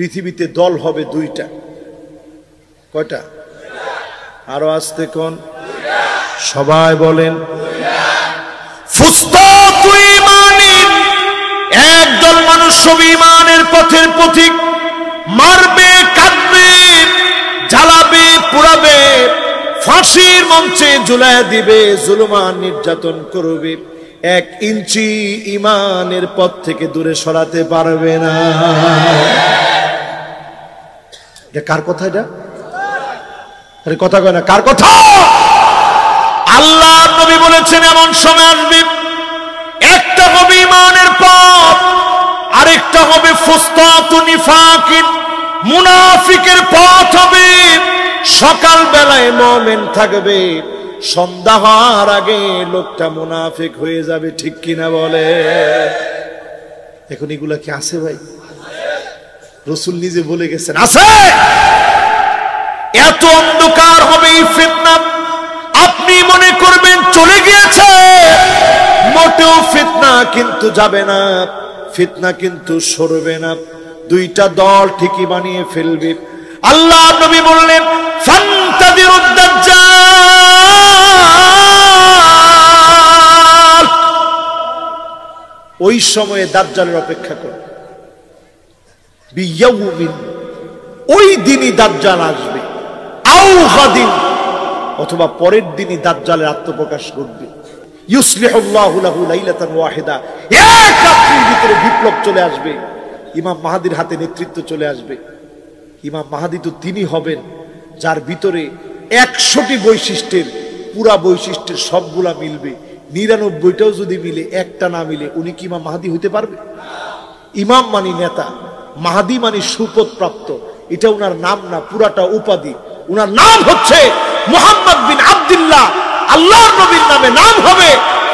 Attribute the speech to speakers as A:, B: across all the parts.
A: পৃথিবীতে দল হবে দুইটা। কয়টা? আরো আসতে কোন? সবাই বলেন। ফুসতাতু ঈমানিন, একদল মানুষ সব ঈমানের পথের পথিক, মারবে, কাটবে, জ্বালাবে, পোড়াবে, ফাঁসির মঞ্চে ঝুলায় দিবে, জুলুমান নির্যাতন করবে, 1 ইঞ্চি ঈমানের পথ থেকে দূরে সরাতে পারবে না। এটা কার কথা? এটা আরে কথা কয় না, কার কথা? আল্লাহ নবী বলেছেন এমন সময় আসবে, একটা হবে ঈমানের পথ, আরেকটা হবে ফুসতাতু নিফাকিন, মুনাফিকের পথ হবে। সকাল বেলায় মুমিন থাকবে, সন্ধ্যা হওয়ার আগে লোকটা মুনাফিক হয়ে যাবে। ঠিক কিনা বলে? এখন এগুলা কি আছে ভাই? রাসূল নিজে বলে গেছেন আছে। এত অন্ধকার হবে এই ফিতনা, আপনি মনে করবেন চলে গিয়েছে, মোটেও ফিতনা কিন্তু যাবে না, ফিতনা কিন্তু সরবে না। দুইটা দল ঠিকই বানিয়ে ফেলবে। আল্লাহ নবী বললেন ফান্তাদিরুদ দাজ্জাল, ওই সময়ে দাজ্জালের অপেক্ষা করো। বিয়াউমিন, ওই দিনই দাজ্জাল আসবে। আও গাদিন, অথবা পরের দিনই দাজ্জালের আত্মপ্রকাশ ঘটবে। ইউসলিহুল্লাহু লাহু লাইলাতান ওয়াহিদা, এক রাত্রির ভিতরে বিপ্লব চলে আসবে। ইমাম মাহদির হাতে নেতৃত্ব চলে আসবে। ইমাম মাহদি তো তিনি হবেন যার ভিতরে 100টি বৈশিষ্ট্যের, পুরা বৈশিষ্ট্যের সবগুলা মিলবে। 99টাও যদি মিলে, একটা না মিলে, উনি কি ইমাম মাহদি হইতে পারবে? ইমাম মানি নেতা, মাহদি মানি সুপথ প্রাপ্ত। এটা উনার নাম না, পুরাটা উপাধি। উনার নাম হচ্ছে মুহাম্মদ বিন আব্দুল্লাহ। আল্লাহর নবীর নামে নাম হবে,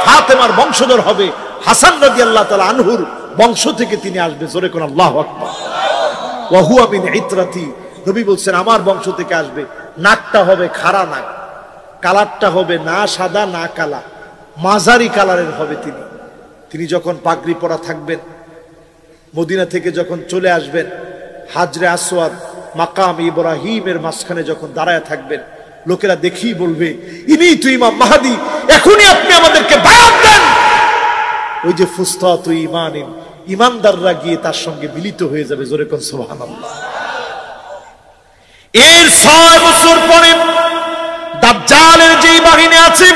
A: ফাতেমার বংশধর হবে, হাসান রাদিয়াল্লাহু তাআলা আনহুর বংশ থেকে তিনি আসবে। জোরে কোন আল্লাহু আকবার। ওয়া হুয়া মিন ইতরাতি, নবী বলছেন আমার বংশ থেকে আসবে। নাকটা হবে খাড়া নাক, কালারটা হবে না সাদা না কালা, মাঝারি কালারের হবে তিনি। তিনি যখন পাগড়ি পরা থাকবেন, মদিনা থেকে যখন চলে আসবেন, হাজরে আসওয়াদ মাকাম ইব্রাহিমের মাঝখানে যখন দাঁড়ায় থাকবেন, লোকেরা দেখেই বলবে ইনি তো ইমাম মাহদি, এখনই আপনি আমাদেরকে বায়াত দেন। ওই যে ফুসতাতু ঈমানিন, ইমানদাররা গিয়ে তার সঙ্গে মিলিত হয়ে যাবে। জোরে কোন সুবহানাল্লাহ। এর 6 বছর পরে দাজ্জালের যে বাহিনী আছে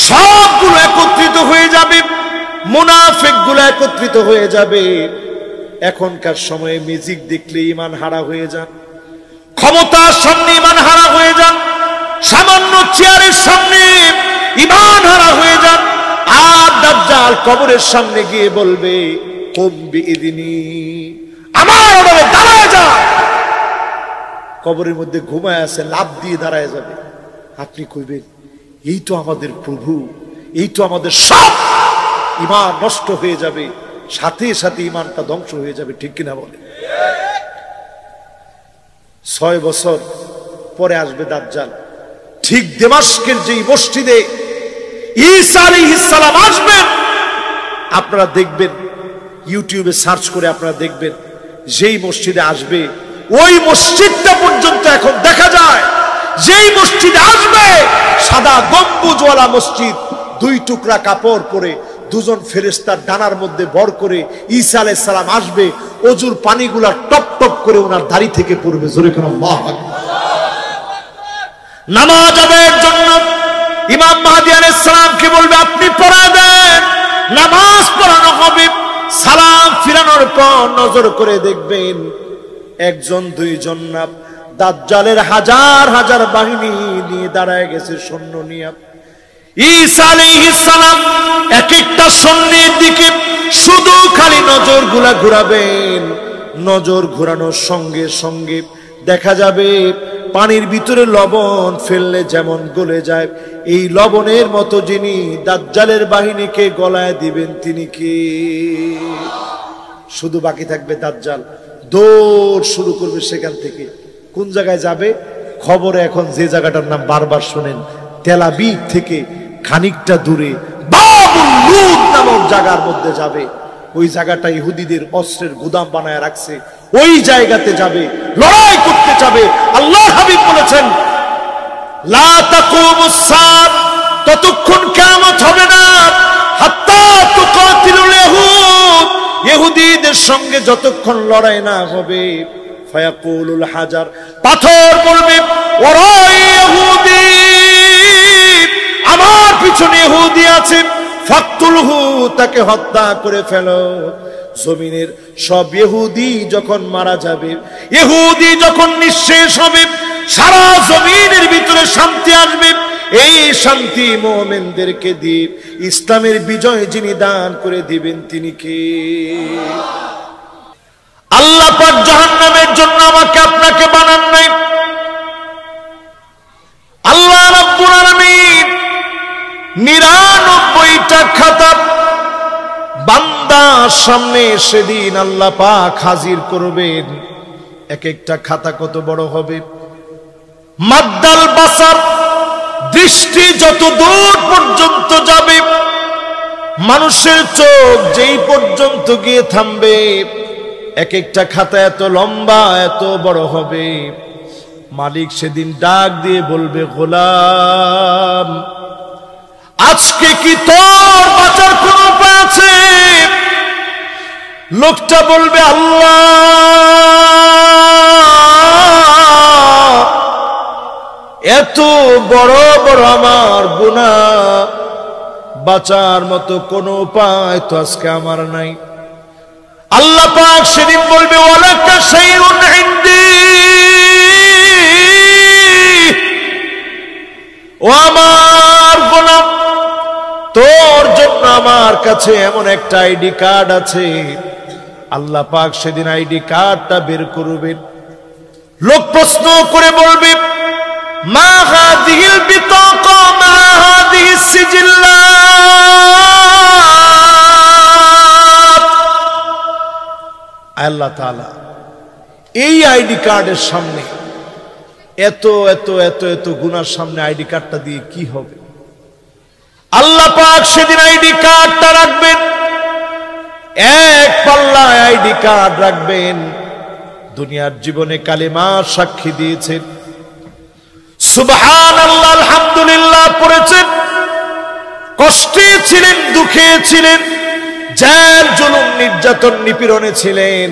A: সবগুলো একত্রিত হয়ে যাবে, মুনাফিকগুলো একত্রিত হয়ে যাবে। এখনকার সময়ে মিউজিক দেখলে ঈমান হারা হয়ে যান, ক্ষমতার সামনে ঈমান হারা হয়ে যান, সামান্য চেয়ারের সামনে ঈমান হারা হয়ে যান। আর দাজ্জাল কবরের সামনে গিয়ে বলবে কুম বিইذনি, আমার অর্ডারে দাঁড়ায় যা। কবরের মধ্যে ঘুমায় আছে, লাফ দিয়ে দাঁড়ায় যাবে। আপনি কইবেন এই তো আমাদের প্রভু, এই তো আমাদের সব। ঈমান নষ্ট হয়ে যাবে, সাথে সাথে ঈমানটা ধ্বংস হয়ে যাবে। ঠিক কিনা বলে? 6 বছর পরে আসবে দাজ্জাল। ঠিক দামেস্কের যেই মসজিদে ঈসা আলাইহিস সালাম আসবেন, আপনারা দেখবেন, ইউটিউবে সার্চ করে আপনারা দেখবেন, যেই মসজিদে আসবে ওই মসজিদটা পর্যন্ত এখন দেখা যায়। যেই মসজিদে আসবে, সাদা গম্বুজওয়ালা মসজিদ, 2 টুকরা কাপড় পরে 2জন ফেরেশতার ডানার মধ্যে ভর করে ঈসা আলাইহিস সালাম আসবে। ওজুর পানিগুলা টপ টপ করে ওনার দাড়ি থেকে পড়বে। জোরে করে আল্লাহু আকবার। নামাজ আদায়ের জন্য ইমাম মাহদি আলাইহিস সালামকে বলবে আপনি পড়ায় দেন, নামাজ পড়ানো হবে। সালাম ফিরানোর পর নজর করে দেখবেন 1জন 2জন না, দাজ্জালের হাজার হাজার বাহিনী নিয়ে দাঁড়ায় গেছে, সৈন্য নিয়ে। ঈসা আলাইহিস সালাম এক একটা সৈন্যের দিকে শুধু খালি নজরগুলা ঘোরাবেন। নজর ঘোরানোর সঙ্গে সঙ্গে দেখা যাবে পানির ভিতরে লবণ ফেললে যেমন গলে যায়, এই লবণের মতো যিনি দাজ্জালের বাহিনীকে গলায় দিবেন তিনি কে? শুধু বাকি থাকবে দাজ্জাল। দৌড় শুরু করবে সেখান থেকে। কোন জায়গায় যাবে? খবরে এখন যে জায়গাটার নাম বারবার শোনেন, তেল আবিব থেকে খানিকটা দূরে বাবুল লুদ নামক জায়গার মধ্যে যাবে। ওই জায়গাটা ইহুদিদের অস্ত্রের গুদাম বানায় রাখছে। ওই জায়গাতে যাবে, লড়াই করতে যাবে। আল্লাহ হাবিব বলেছেন লা তাকুমুস সাআত, ততক্ষণ কিয়ামত হবে না হাত্তা তুকাতিলুল ইহুদ, ইহুদীদের সঙ্গে যতক্ষণ লড়াই না হবে। ফায়াকুলুল হাজার, পাথর বলবে ওয়ারাই ইহুদি, আমার পিছনে ইহুদি আছে, ফাকতুলহু, তাকে হত্যা করে ফেলো। জমিনের সব ইহুদি যখন মারা যাবে, ইহুদি যখন নিঃশেষ হবে, সারা জমিনের ভিতরে শান্তি আসবে। এই শান্তি মুমিনদেরকে দিয়ে ইসলামের বিজয় যিনি দান করে দিবেন তিনি কে? আল্লাহ পাক জাহান্নামের জন্য আমাকে আপনাকে বানান নাই। আল্লাহ রাব্বুল আলামিন 99টা খাতা বান্দার সামনে সেদিন আল্লাহ পাক হাজির করবেন। এক একটা খাতা কত বড় হবে? মাদ্দাল বাসার, দৃষ্টি যত দূর পর্যন্ত যাবে, মানুষের চোখ যেই পর্যন্ত গিয়ে থামবে, এক একটা খাতা এত লম্বা এত বড় হবে। মালিক সেদিন ডাক দিয়ে বলবে গোলাম, আজকে কি তোর বাঁচার কোন উপায় আছে? লোকটা বলবে আল্লাহ, এত বড় বড় আমার গুনাহ, বাঁচার মতো কোনো উপায় তো আজকে আমার নাই। আল্লাহ পাক সেদিন বলবে ওয়ালাকা শাইউন ইনদি, ও আমার গোলাম, তোর জন্য আমার কাছে এমন একটা আইডি কার্ড আছে। আল্লাহ পাক সেদিন আইডি কার্ডটা বের করবেন। লোক প্রশ্ন করে বলবে মা হাযিহিল বিতাকা মা হাযিহিস সিজিল্লাত। আল্লাহ তাআলা এই আইডি কার্ডের সামনে, এত এত এত এত গুনার সামনে আইডি কার্ডটা দিয়ে কি হবে? আল্লাহ পাক সেদিন আইডি কার্ডটা রাখবেন, এক পাল্লায় আইডি কার্ড রাখবেন। দুনিয়ার জীবনে কালেমা সাক্ষী দিয়েছেন, সুবহানাল্লাহ আলহামদুলিল্লাহ পড়েছেন, কষ্টে ছিলেন, দুঃখে ছিলেন, জেল জুলুম নির্যাতন নিপীড়নে ছিলেন,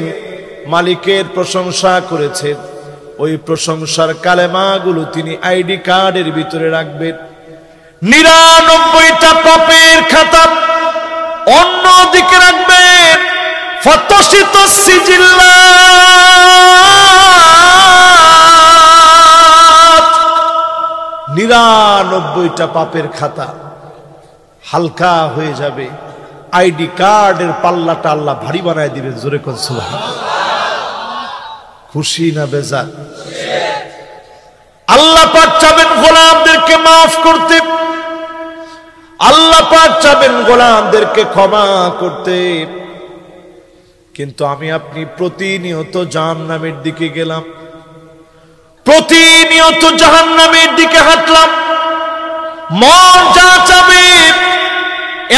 A: মালিকের প্রশংসা করেছেন। ওই প্রশংসার কালেমাগুলো তিনি আইডি কার্ডের ভিতরে রাখবেন। 99টা পাপের খাতা অন্যদিকে রাখবেন। ফাতাশিতু সিজিল্লাত, 99টা পাপের খাতা হালকা হয়ে যাবে। আইডি কার্ডের পাল্লাটা আল্লাহ ভারী বানায় দিবেন। জোরে কোন সুবহানাল্লাহ। খুশি না বেজার? আল্লাহ পাক চাবেন গোলামদেরকে মাফ করতে, আল্লাহ পাক চাবেন গোলামদেরকে ক্ষমা করতে। কিন্তু আমি আপনি প্রতিনিয়ত জাহান্নামের দিকে গেলাম, প্রতিনিয়ত জাহান্নামের দিকে হাঁটলাম। মন যা চাবে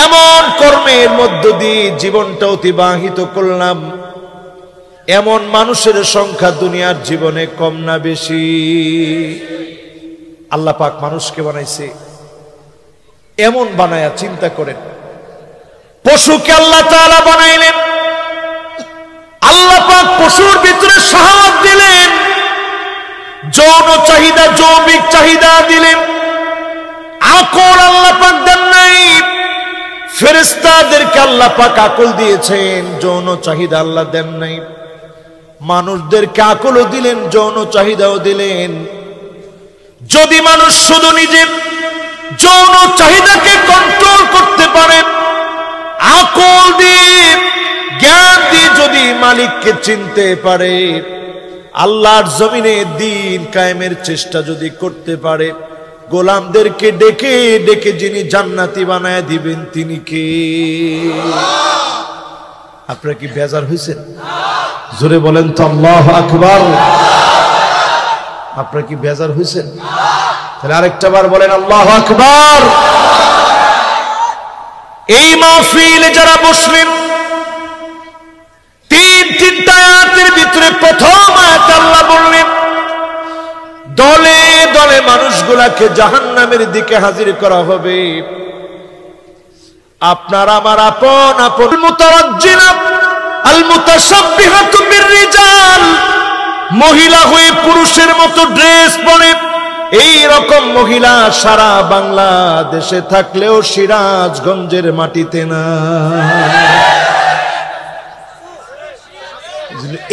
A: এমন কর্মের মধ্য দিয়ে জীবনটা অতিবাহিত করলাম। এমন মানুষের সংখ্যা দুনিয়ার জীবনে কম না বেশি? আল্লাহ পাক মানুষকে বানাইছে এমন বানায়া, চিন্তা করেন, পশুকে আল্লাহ তাআলা বানাইলেন, আল্লাহ পাক পশুর ভিতরে শাহাওয়াত দিলেন, যৌন চাহিদা, যৌবিক চাহিদা দিলেন। আকল আল্লাহ পাক দেন নাই। ফেরেশতাদেরকে আল্লাহ পাক আকল দিয়েছেন, যৌন চাহিদা আল্লাহ দেন নাই। মানুষদেরকে আকলও দিলেন, যৌন চাহিদাও দিলেন। যদি মানুষ শুধু নিজের যৌন চাহিদাকে কন্ট্রোল করতে পারে, আকল দিয়ে, জ্ঞান দিয়ে যদি মালিককে চিনতে পারে, আল্লাহর জমিনে দ্বীন কায়েমের চেষ্টা যদি করতে পারে, গোলামদেরকে ডেকে ডেকে যিনি জান্নাতি বানায় দিবেন তিনি কে? আপনারা কি বেজার হয়েছেন? জোরে বলেন তো আল্লাহু আকবার। আপনারা কি বেজার হয়েছেন? তাহলে আরেকটা বার বলেন আল্লাহু আকবার। এই মাহফিলে যারা বসলেন, তিনটা আয়াতের ভিতরে মহিলাকে জাহান্নামের দিকে হাজির করা হবে। আপনার আমার আপন আপন মুতারাজ্জিলা আল মুতাশাব্বিহাতু বিররিজাল, মহিলা হয়ে পুরুষের মতো ড্রেস পরে এই রকম মহিলা সারা বাংলাদেশে থাকলেও সিরাজগঞ্জের মাটিতে না।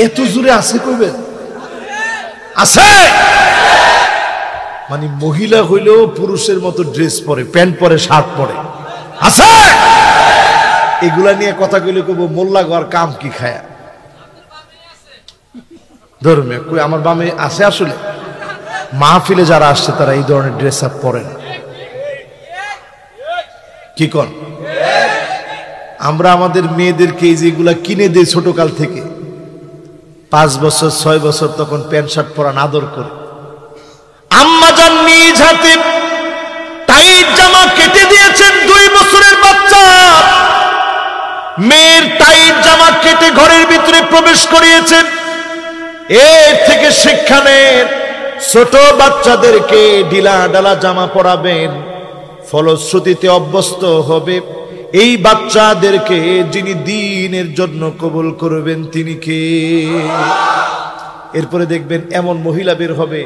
A: এত জোরে আছে কইবেন? আছে মানে মহিলা হইলেও পুরুষের মতো ড্রেস পরে, প্যান্ট পরে, শার্ট পরে, আছে। এগুলা নিয়ে কথা কইলে কইব মোল্লা ঘর কাম কি খায়া ধর্মে কই আমার বামে আছে। আসলে মাহফিলে যারা আসছে তারা এই ধরনের ড্রেস আপ পরে না। কি কর? আমরা আমাদের মেয়েদেরকে এই যেগুলা কিনে দেই ছোটকাল থেকে, 5 বছর 6 বছর তখন প্যান্ট শার্ট পরান আদর করে। আম্মা জান নিজ হাতে টাইট জামা কেটে দিয়েছেন 2 বছরের বাচ্চা, মেয়ের টাইট জামা কেটে ঘরের ভিতরে প্রবেশ করিয়েছেন। এর থেকে শিক্ষা নেন, ছোট বাচ্চাদেরকে ঢিলা ঢালা জামা পরাবেন, ফলশ্রুতিতে অভ্যস্ত হবে। এই বাচ্চাদেরকে যিনি দ্বীনের জন্য কবুল করবেন তিনি কে? এরপরে দেখবেন এমন মহিলা বের হবে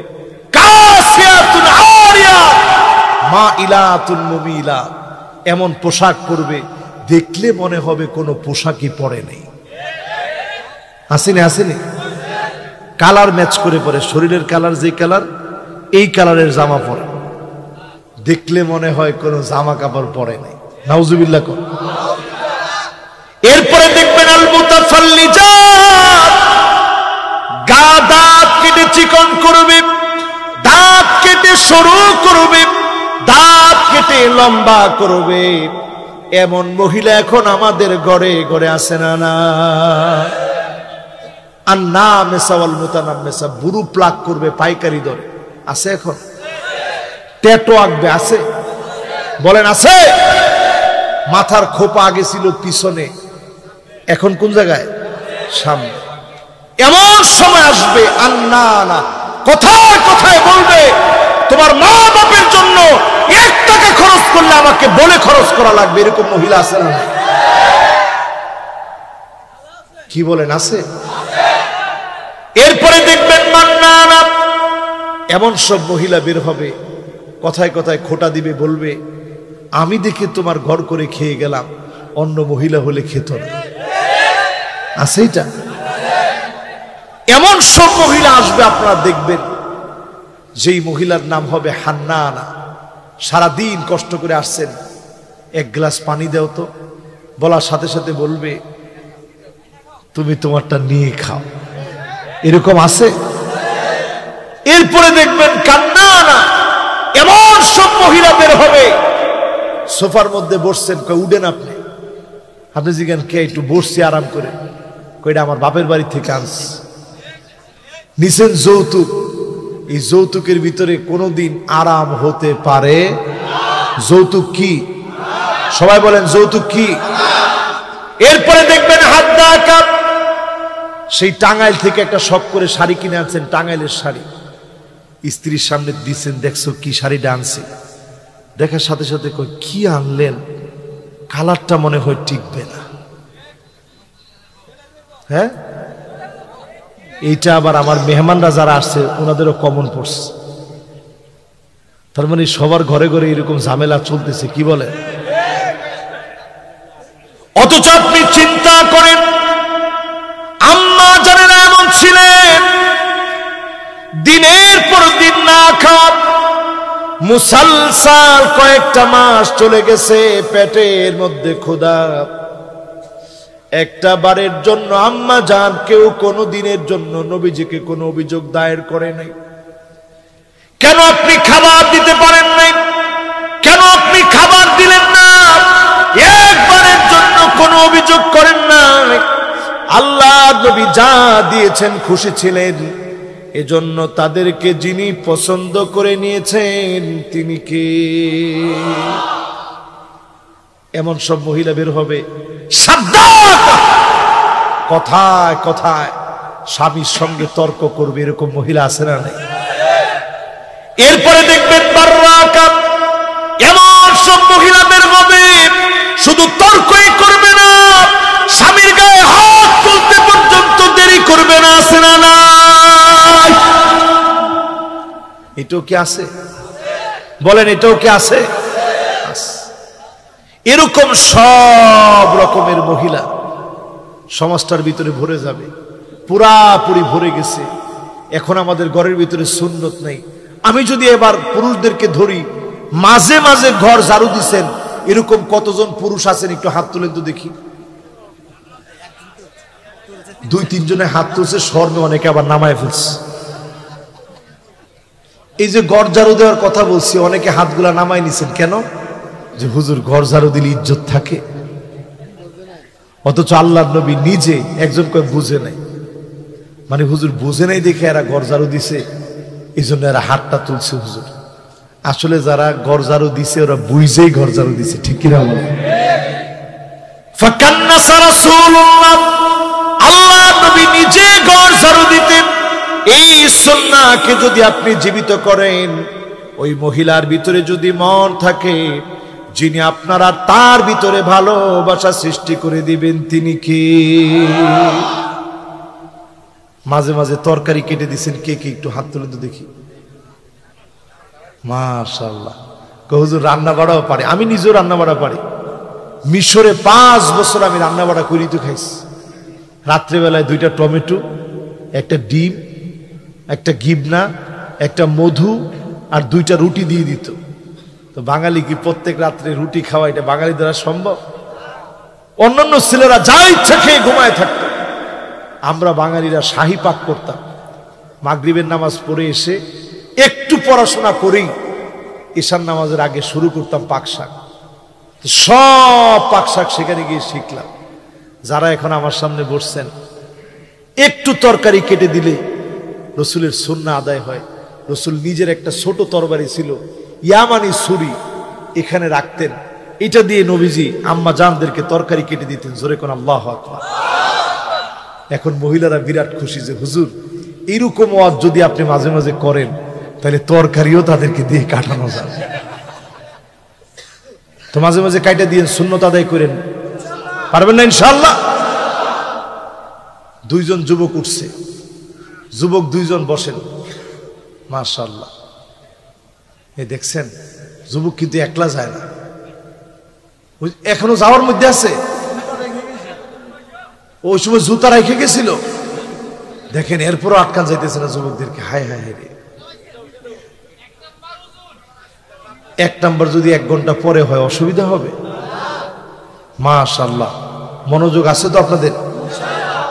A: কাসিয়াতুন আরিয়াত মাইলাতুন মুমিলা, এমন পোশাক পরবে দেখলে মনে হবে কোনো পোশাকই পরে নেই। আসেনি আসেনি? কালার ম্যাচ করে পরে, শরীরের কালার যে কালার, এই কালারের জামা পরে দেখলে মনে হয় কোনো জামা কাপড় পরে নাই। নাউজুবিল্লাহ কর। এরপরে দেখবেন আল মুতাফাল্লিজাত, গা দাঁত কেটে চিকন করবে, দাঁত কেটে সরু করবে, দাঁত কেটে লম্বা করবে। এমন মহিলা এখন আমাদের ঘরে ঘরে আসে না? না। আর না মেসাওয়াল মুতানাম্মেসা, বুরু প্লাক করবে পাইকারি দরে, আছে এখন? ট্যাটু আঁকবে, আছে? বলেন আছে? মাথার খোপা আগে ছিল পিছনে, এখন কোন জায়গায়? সামনে। এমন সময় আসবে আন্না না, কোথায় কোথায় বলবে তোমার মা বাপের জন্য 1 টাকা খরচ করলে আমাকে বলে খরচ করা লাগবে। এরকম মহিলা আছে না? কি বলেন আছে? এরপরে দেখবেন মান্নানা, এমন সব মহিলা বের হবে কথায় কথায় খোটা দিবে, বলবে আমি দেখে তোমার ঘর করে খেয়ে গেলাম, অন্য মহিলা হলে খেত না। আছে এটা? এমন সব মহিলা আসবে আপনারা দেখবেন, যেই মহিলার নাম হবে হান্নানা। সারাদিন কষ্ট করে আসছেন, 1 গ্লাস পানি দাও তো, বলার সাথে সাথে বলবে তুমি তোমারটা নিয়ে খাও। এরকম আছে? এরপরে দেখবেন কান্নানা, এমন সব মহিলা বের হবে, সোফার মধ্যে বসছেন, কই উঠেন আপনি। আপনি জিজ্ঞান কে? একটু বসছি আরাম করে। কইটা আমার বাপের বাড়ি থেকে আনছি। নিছেন যৌতুক, এই যৌতুকের ভিতরে কোনোদিন আরাম হতে পারে? যৌতুক কি? সবাই বলেন যৌতুক কি? এরপরে দেখবেন হাদ্দাকা, সেই টাঙ্গাইল থেকে একটা শখ করে শাড়ি কিনে আনছেন, টাঙ্গাইলের শাড়ি, স্ত্রীর সামনে দিচ্ছেন, দেখছো কি শাড়িটা আনছে, দেখার সাথে সাথে কই কি আনলেন, কালারটা মনে হয় টিকবে না। হ্যাঁ, এইটা আবার আমার মেহমানরা যারা আসছে ওনাদেরও কমন পড়ছে। তার মানে সবার ঘরে ঘরে এরকম ঝামেলা চলতেছে। কি বলে? অথচ আপনি চিন্তা করেন, আম্মা জানেন এমন ছিলেন, দিনের পর দিন না খাওয়া, মুসালসাল কয়েকটা মাস চলে গেছে, পেটের মধ্যে ক্ষুধা। একটা বারের জন্য আম্মা জান কেউ কোনো দিনের জন্য নবীজিকে কোনো অভিযোগ দায়ের করে নাই। কেন আপনি খাবার দিতে পারেন নাই? কেন আপনি খাবার দিলেন না? একবারের জন্য কোনো অভিযোগ করেন না। আল্লাহ নবী যা দিয়েছেন খুশি ছিলেন, এজন্য তাদেরকে যিনি পছন্দ করে নিয়েছেন তিনি কে? এমন সব মহিলা বের হবে, কথায় কথায় স্বামীর সঙ্গে তর্ক করবে, এরকম মহিলা আছে না? নাই? এরপরে দেখবেন বাররাকা, এমন সব মহিলা বের হবে, শুধু তর্কই করবে না, স্বামীর গায়ে হাত তুলতে পর্যন্ত দেরি করবে না। আছে না নাই? এটাও কি আছে? বলেন, এটাও কি আছে? এরকম সব রকমের মহিলা সমাজটার ভিতরে ভরে যাবে, পুরাপুরি ভরে গেছে। এখন আমাদের ঘরের ভিতরে সুন্নত নেই। আমি যদি এবার পুরুষদেরকে ধরি, মাঝে মাঝে ঘর ঝাড়ু দিচ্ছেন এরকম কতজন পুরুষ আছেন? একটু হাত তুলেন তো দেখি। 2-3 জনে হাত তুলছে, শর্মে অনেকে আবার নামায় ফেলছে। এই যে ঘর ঝাড়ু দেওয়ার কথা বলছি, অনেকে হাতগুলা নামায় নিছেন কেন? যে হুজুর ঘর ঝাড়ু দিলে ইজ্জত থাকে। অথচ আল্লাহর নবী নিজে একজন কয় বুঝে নাই, মানে হুজুর বুঝে নাই দেখে এরা ঘর ঝাড়ু দিছে, এই জন্য এরা হাতটা তুলছে। হুজুর আসলে যারা ঘর ঝাড়ু দিছে ওরা বুঝেই ঘর ঝাড়ু দিছে, ঠিক কিনা বলে? ফাকান্নাসা রাসূলুল্লাহ, আল্লাহর নবী নিজে ঘর ঝাড়ু দিতেন। এই সুন্নাহকে যদি আপনি জীবিত করেন, ওই মহিলার ভিতরে যদি মন থাকে, যিনি আপনারা তার ভিতরে ভালোবাসা সৃষ্টি করে দিবেন তিনি কি? মাঝে মাঝে তরকারি কেটে দিচ্ছেন কে কে? একটু হাত তুলে তো দেখি। মাশাআল্লাহ। হুজুর রান্না বাড়াও পারে? আমি নিজেও রান্না বাড়া পারি। মিশরে 5 বছর আমি রান্না বাড়া করি তো খাইছি। রাত্রেবেলায় 2টা টমেটো, একটা ডিম, একটা গিবনা, একটা মধু আর 2টা রুটি দিয়ে দিত। তো বাঙালি কি প্রত্যেক রাত্রে রুটি খাওয়া এটা বাঙালি দ্বারা সম্ভব? অন্যান্য ছেলেরা যা ইচ্ছা খেয়ে ঘুমায় থাকতো, আমরা বাঙালিরা শাহী পাক করতাম। মাগরিবের নামাজ পড়ে এসে একটু পড়াশোনা করেই ঈশার নামাজের আগে শুরু করতাম পাক শাক। সব পাক শাক সেখানে গিয়ে শিখলাম। যারা এখন আমার সামনে বসছেন, একটু তরকারি কেটে দিলে রসুলের সুন্নাহ আদায় হয়। রসুল নিজের একটা ছোট তরবারি ছিল, ইয়ামানি ছুরি, এখানে রাখতেন। এটা দিয়ে নবীজি আম্মা জানদেরকে তরকারি কেটে দিতেন। জোরে কোন আল্লাহু আকবার। এখন মহিলারা বিরাট খুশি যে হুজুর এইরকম ওয়াজ যদি আপনি মাঝে মাঝে করেন, তাহলে তরকারিও তাদেরকে দিয়ে কাটানো যাবে। তো মাঝে মাঝে কাইটা দিয়ে সুন্নত আদায় করেন, পারবেন না ইনশাআল্লাহ? 2 জন যুবক উঠছে, যুবক 2 জন বসেন। মাশাআল্লাহ। এই দেখছেন, যুবক কিন্তু একলা যায় না, এখনো যাওয়ার মধ্যে আছে। ওই সময় জুতা রেখে গেছিল, দেখেন এরপরও আটকান যাইতেছে না যুবকদেরকে। হায় হায় রে, 1 নাম্বার যদি 1 ঘন্টা পরে হয় অসুবিধা হবে? মাশাআল্লাহ, মনোযোগ আছে তো আপনাদের?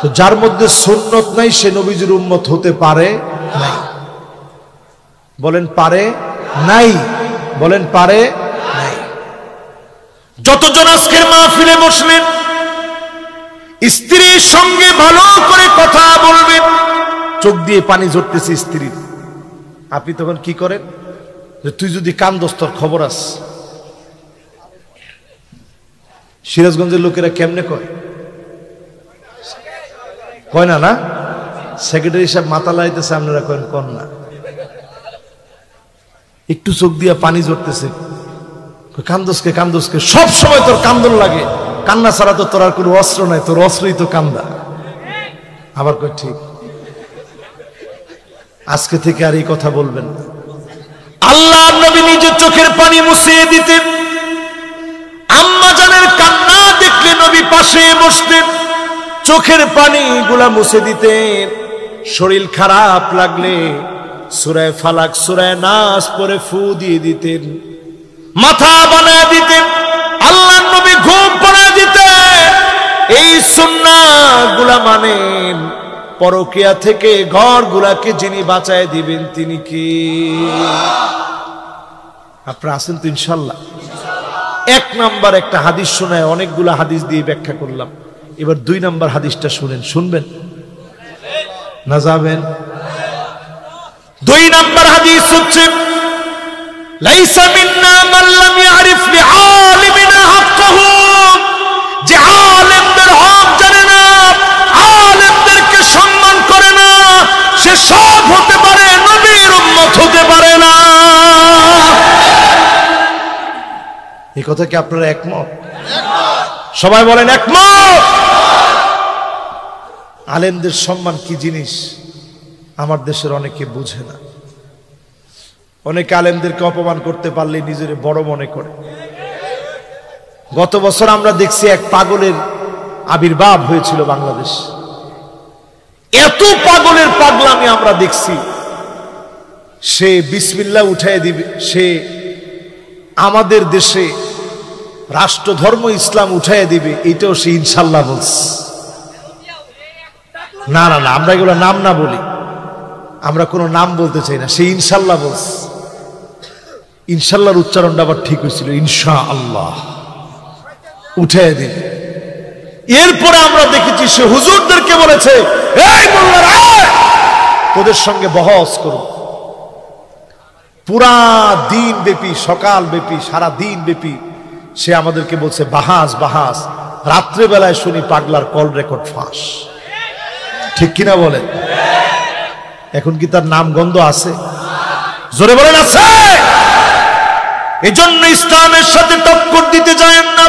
A: তো যার মধ্যে সুন্নত নাই সে নবীজির উম্মত হতে পারে নাই। বলেন পারে নাই? বলেন পারে নাই? যতজন আজকের মাহফিলে বসলেন, স্ত্রীর সঙ্গে ভালো করে কথা বলবেন। চোখ দিয়ে পানি ঝরতেছে স্ত্রীর, আপনি তখন কি করেন? যে তুই যদি কান্দস তোর খবর আস। সিরাজগঞ্জের লোকেরা কেমনে কয়? কয় না? না, সেক্রেটারি সাহেব মাথা লাইতেছে, আপনারা কয়েন কন না। একটু চোখ দিয়া পানি ঝরতেছে, কান্দসকে কান্দসকে, সব সময় তোর কান্দন লাগে, কান্না ছাড়া তো তোর আর কোনো অস্ত্র নাই, তোর অস্ত্রই তো কান্দা। আবার কয় ঠিক, আজকে থেকে আর এই কথা বলবেন না। আল্লাহর নবী নিজের চোখের পানি মুছিয়ে দিতেন। আম্মা জানের কান্না দেখলে নবী পাশে বসতেন, চোখের পানি গুলা মুছে দিতেন। শরীর খারাপ লাগলে সূরা ফালাক সূরা নাস পড়ে ফু দিয়ে দিতেন, মাথা বানায় দিতেন, আল্লাহর নবী ঘুম পাড়ায় দিতেন। এই সুন্নাহ গুলা মানেন। পরকিয়া থেকে ঘরগুলাকে যিনি বাঁচায় দিবেন তিনি কি? আপনারা আছেন তো ইনশাআল্লাহ? 1 নাম্বার একটা হাদিস শোনায়, অনেকগুলা হাদিস দিয়ে ব্যাখ্যা করলাম। এবার 2 নাম্বার হাদিসটা শুনেন, শুনবেন না যাবেন? 2 নাম্বার হাদিস হচ্ছে, লাইসা মিন্না মান লাম ইয়ারিফ লিআলিমিনা হাক্কাহু। যে আলেমদের হক জানে না, আলেমদেরকে সম্মান করে না, সে সব হতে পারে, নবীর উম্মত হতে পারে না। কথা কি আপনারা একমত? সবাই বলেন একমত। আলেমদের সম্মান কি জিনিস আমার দেশের অনেকে বুঝে না। অনেকে আলেমদেরকে অপমান করতে পারলে নিজের বড় মনে করে। গত বছর আমরা দেখছি এক পাগলের আবির্ভাব হয়েছিল বাংলাদেশ। এত পাগলের পাগলামি আমরা দেখছি, সে বিসমিল্লাহ উঠায় দিবে, সে আমাদের দেশে রাষ্ট্র ধর্ম ইসলাম উঠায় দিবে, এটাও সে ইনশাল্লাহ বলছে। না না না, আমরা এগুলো নাম না বলি, আমরা কোনো নাম বলতে চাই না। সে ইনশাল্লাহ বলছে। ইনশাল্লাহর উচ্চারণটা আবার ঠিক হয়েছিল, ইনশা আল্লাহ উঠায় দিবে। এরপরে আমরা দেখেছি সে হুজুরদেরকে বলেছে, এই মোল্লারা তোদের সঙ্গে বহস করো। পুরা দিন ব্যাপী, সকাল ব্যাপী, সারা দিন ব্যাপী সে আমাদেরকে বলছে বাহাস বাহাস। রাত্রেবেলায় শুনি পাগলার কল রেকর্ড ফাঁস। ঠিক কিনা বলেন? এখন কি তার নাম গন্ধ আছে? জোরে বলেন আছে। এজন্য ইসলামের সাথে টক্কর দিতে যায় না।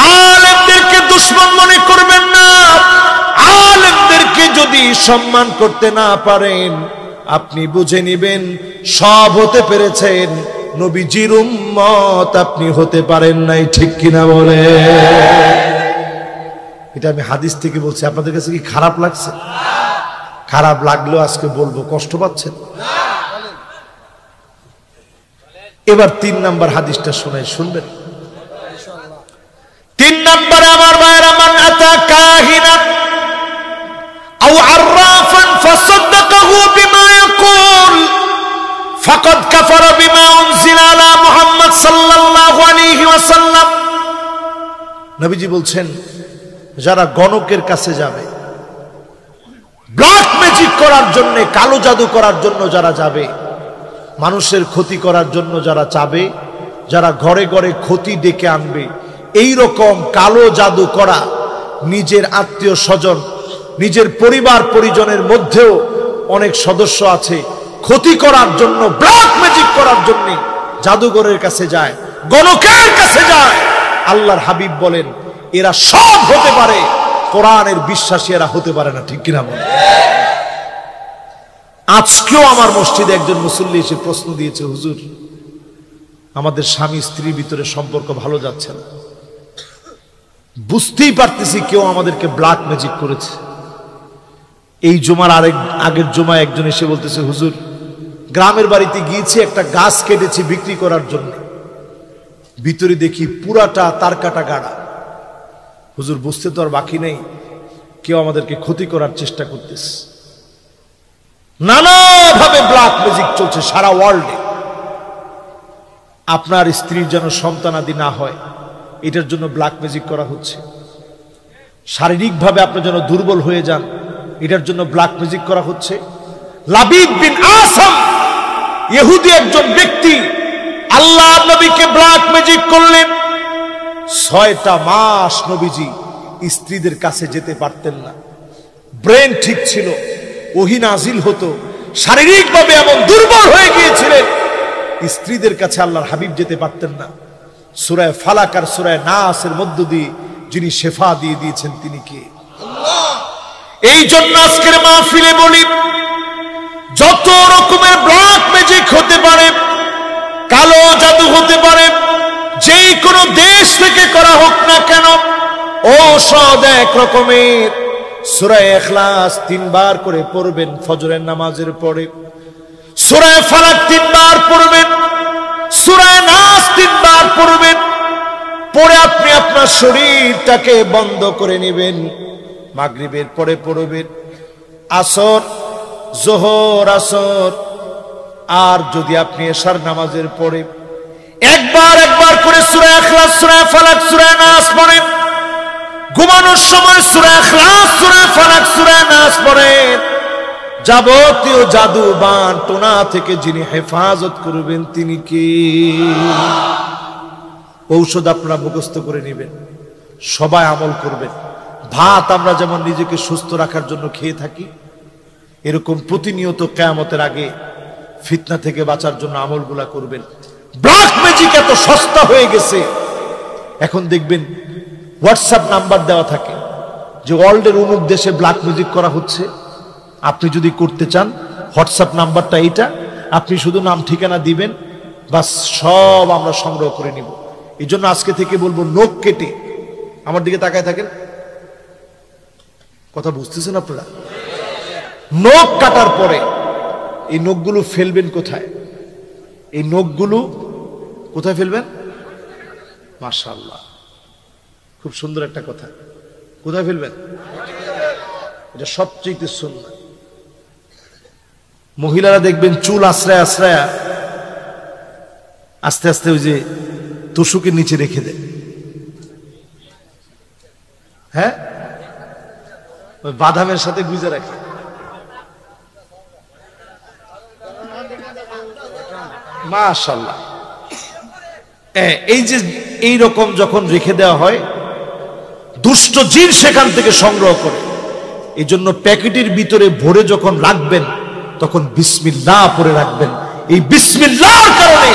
A: আলেমদেরকে দুশমন মনে করবেন না। আলেমদেরকে যদি সম্মান করতে না পারেন, আপনি বুঝে নেবেন সব হতে পেরেছেন, নবীজির উম্মত আপনি হতে পারেন নাই। ঠিক কিনা বলে? এটা আমি হাদিস থেকে বলছি। আপনাদের কাছে কি খারাপ লাগছে? খারাপ লাগলেও আজকে বলবো, কষ্ট পাচ্ছেন? এবার 3 নাম্বার হাদিসটা শোনাই, শুনবেন? 3 নম্বরে আমার ভাইরা, মান আতা কাহিনান আও আররাফান ফাসাদদাকাহু বিমা ইয়াকুল ফাকাদ কাফারা বিমা উনজিলা আলা মুহাম্মদ সাল্লাল্লাহু আলাইহি ওয়াসাল্লাম। নবীজি বলছেন, যারা গণকের কাছে যাবে, ব্ল্যাক ম্যাজিক করার জন্য, কালো জাদু করার জন্য যারা যাবে, মানুষের ক্ষতি করার জন্য যারা চাবে, যারা ঘরে ঘরে ক্ষতি ডেকে আনবে, এই রকম কালো জাদু করা, নিজের আত্মীয় স্বজন, নিজের পরিবার পরিজনের মধ্যেও অনেক সদস্য আছে, ক্ষতি করার জন্য, ব্ল্যাক ম্যাজিক করার জন্য জাদুঘরের কাছে যায়, গণকের কাছে যায়। আল্লাহর হাবিব বলেন, এরা সব হতে পারে, কোরআনের বিশ্বাসী এরা হতে পারে না। ঠিক কিনা বলেন? আজকেও আমার মসজিদে একজন মুসল্লি এসে প্রশ্ন দিয়েছে, হুজুর আমাদের স্বামী স্ত্রীর ভিতরে সম্পর্ক ভালো যাচ্ছে না, বুঝতেই পারতেছি কেউ আমাদেরকে ব্ল্যাক ম্যাজিক করেছে। এই জুমার আগের জুমায় একজন এসে বলতেছে, হুজুর গ্রামের বাড়িতে গিয়েছি, একটা গাছ কেটেছি বিক্রি করার জন্য, ভিতরে দেখি পুরাটা তার কাটা গাড়া। হুজুর বুঝতে তো আর বাকি নেই, কেউ আমাদেরকে ক্ষতি করার চেষ্টা করতেছে। নানাভাবে ব্ল্যাক ম্যাজিক চলছে সারা ওয়ার্ল্ডে। আপনার স্ত্রীর যেন সন্তানাদি না হয়, এটার জন্য ব্ল্যাক ম্যাজিক করা হচ্ছে। শারীরিকভাবে আপনি যেন দুর্বল হয়ে যান, এটার জন্য ব্ল্যাক ম্যাজিক করা হচ্ছে। লাবিদ বিন আসাম, ইহুদি একজন ব্যক্তি, আল্লাহ নবীকে ব্ল্যাক ম্যাজিক করলেন। 6টা মাস নবীজি স্ত্রীদের কাছে যেতে পারতেন না। ব্রেন ঠিক ছিল, ওহী নাজিল হতো, শারীরিকভাবে এমন দুর্বল হয়ে গিয়েছিলেন, স্ত্রীদের কাছে আল্লাহর হাবিব যেতে পারতেন না। সূরা ফালাক আর সূরা নাসের মধ্য দিয়ে যিনি শেফা দিয়ে দিয়েছেন তিনি কে? আল্লাহ। এই জন্য আজকের মাহফিলে বলি, যত রকমের ব্ল্যাক ম্যাজিক হতে পারে, কালো জাদু হতে পারে, যেই কোনো দেশ থেকে করা হোক না কেন, ঔষধ এক রকমের। সূরা ইখলাস 3 বার করে পড়বেন ফজরের নামাজের পরে, সূরা ফালাক 3 বার পড়বেন, সূরা নাস 3 বার পড়বেন। পরে আপনি আপনার শরীরটাকে বন্ধ করে নেবেন। মাগরিবের পরে পড়বেন, আসর, যোহর, আসর, আর যদি আপনি এশার নামাজের পরে একবার করে সূরা ইখলাস, সূরা ফালাক, সূরা নাস পড়েন। ঘুমানোর সময় সূরা ইখলাস, সূরা ফালাক, সূরা নাস পড়েন। যাবতীয় জাদু বান টোনা থেকে যিনি হেফাজত করবেন তিনি কে? ঔষধ আপনারা মুখস্থ করে নেবেন, সবাই আমল করবেন। ভাত আমরা যেমন নিজেকে সুস্থ রাখার জন্য খেয়ে থাকি, এরকম প্রতিনিয়ত কিয়ামতের আগে ফিতনা থেকে বাঁচার জন্য আমলগুলা করবেন। ব্ল্যাক ম্যাজিক এত সস্তা হয়ে গেছে, এখন দেখবেন হোয়াটসঅ্যাপ নাম্বার দেওয়া থাকে যে ওয়ার্ল্ডের অমুক দেশে ব্ল্যাক ম্যাজিক করা হচ্ছে। আপনি যদি করতে চান হোয়াটসঅ্যাপ নাম্বারটা এইটা, আপনি শুধু নাম ঠিকানা দিবেন, বাস সব আমরা সংগ্রহ করে নিব। এই জন্য আজকে থেকে বলবো, নখ কেটে, আমার দিকে তাকায় থাকেন, কথা বুঝতেছেন আপনারা? নখ কাটার পরে এই নখগুলো ফেলবেন কোথায়? এই নখগুলো কোথায় ফেলবেন? মাশাআল্লাহ, খুব সুন্দর একটা কথা। কোথায় ফেলবেন? এটা সবচেয়ে সুন্নাহ। মহিলারা দেখবেন চুল আশ্রয় আশ্রয় আস্তে আস্তে ওই যে তুষুকের নিচে রেখে দেয়। হ্যাঁ, ওই বাদামের সাথে গুজে রাখে। মাশাআল্লাহ, এই যে এই রকম যখন রেখে দেওয়া হয়, দুষ্ট জিন সেখান থেকে সংগ্রহ করে। এই জন্য প্যাকেটের ভিতরে ভরে যখন রাখবেন তখন বিসমিল্লাহ পড়ে রাখবেন। এই বিসমিল্লাহর কারণে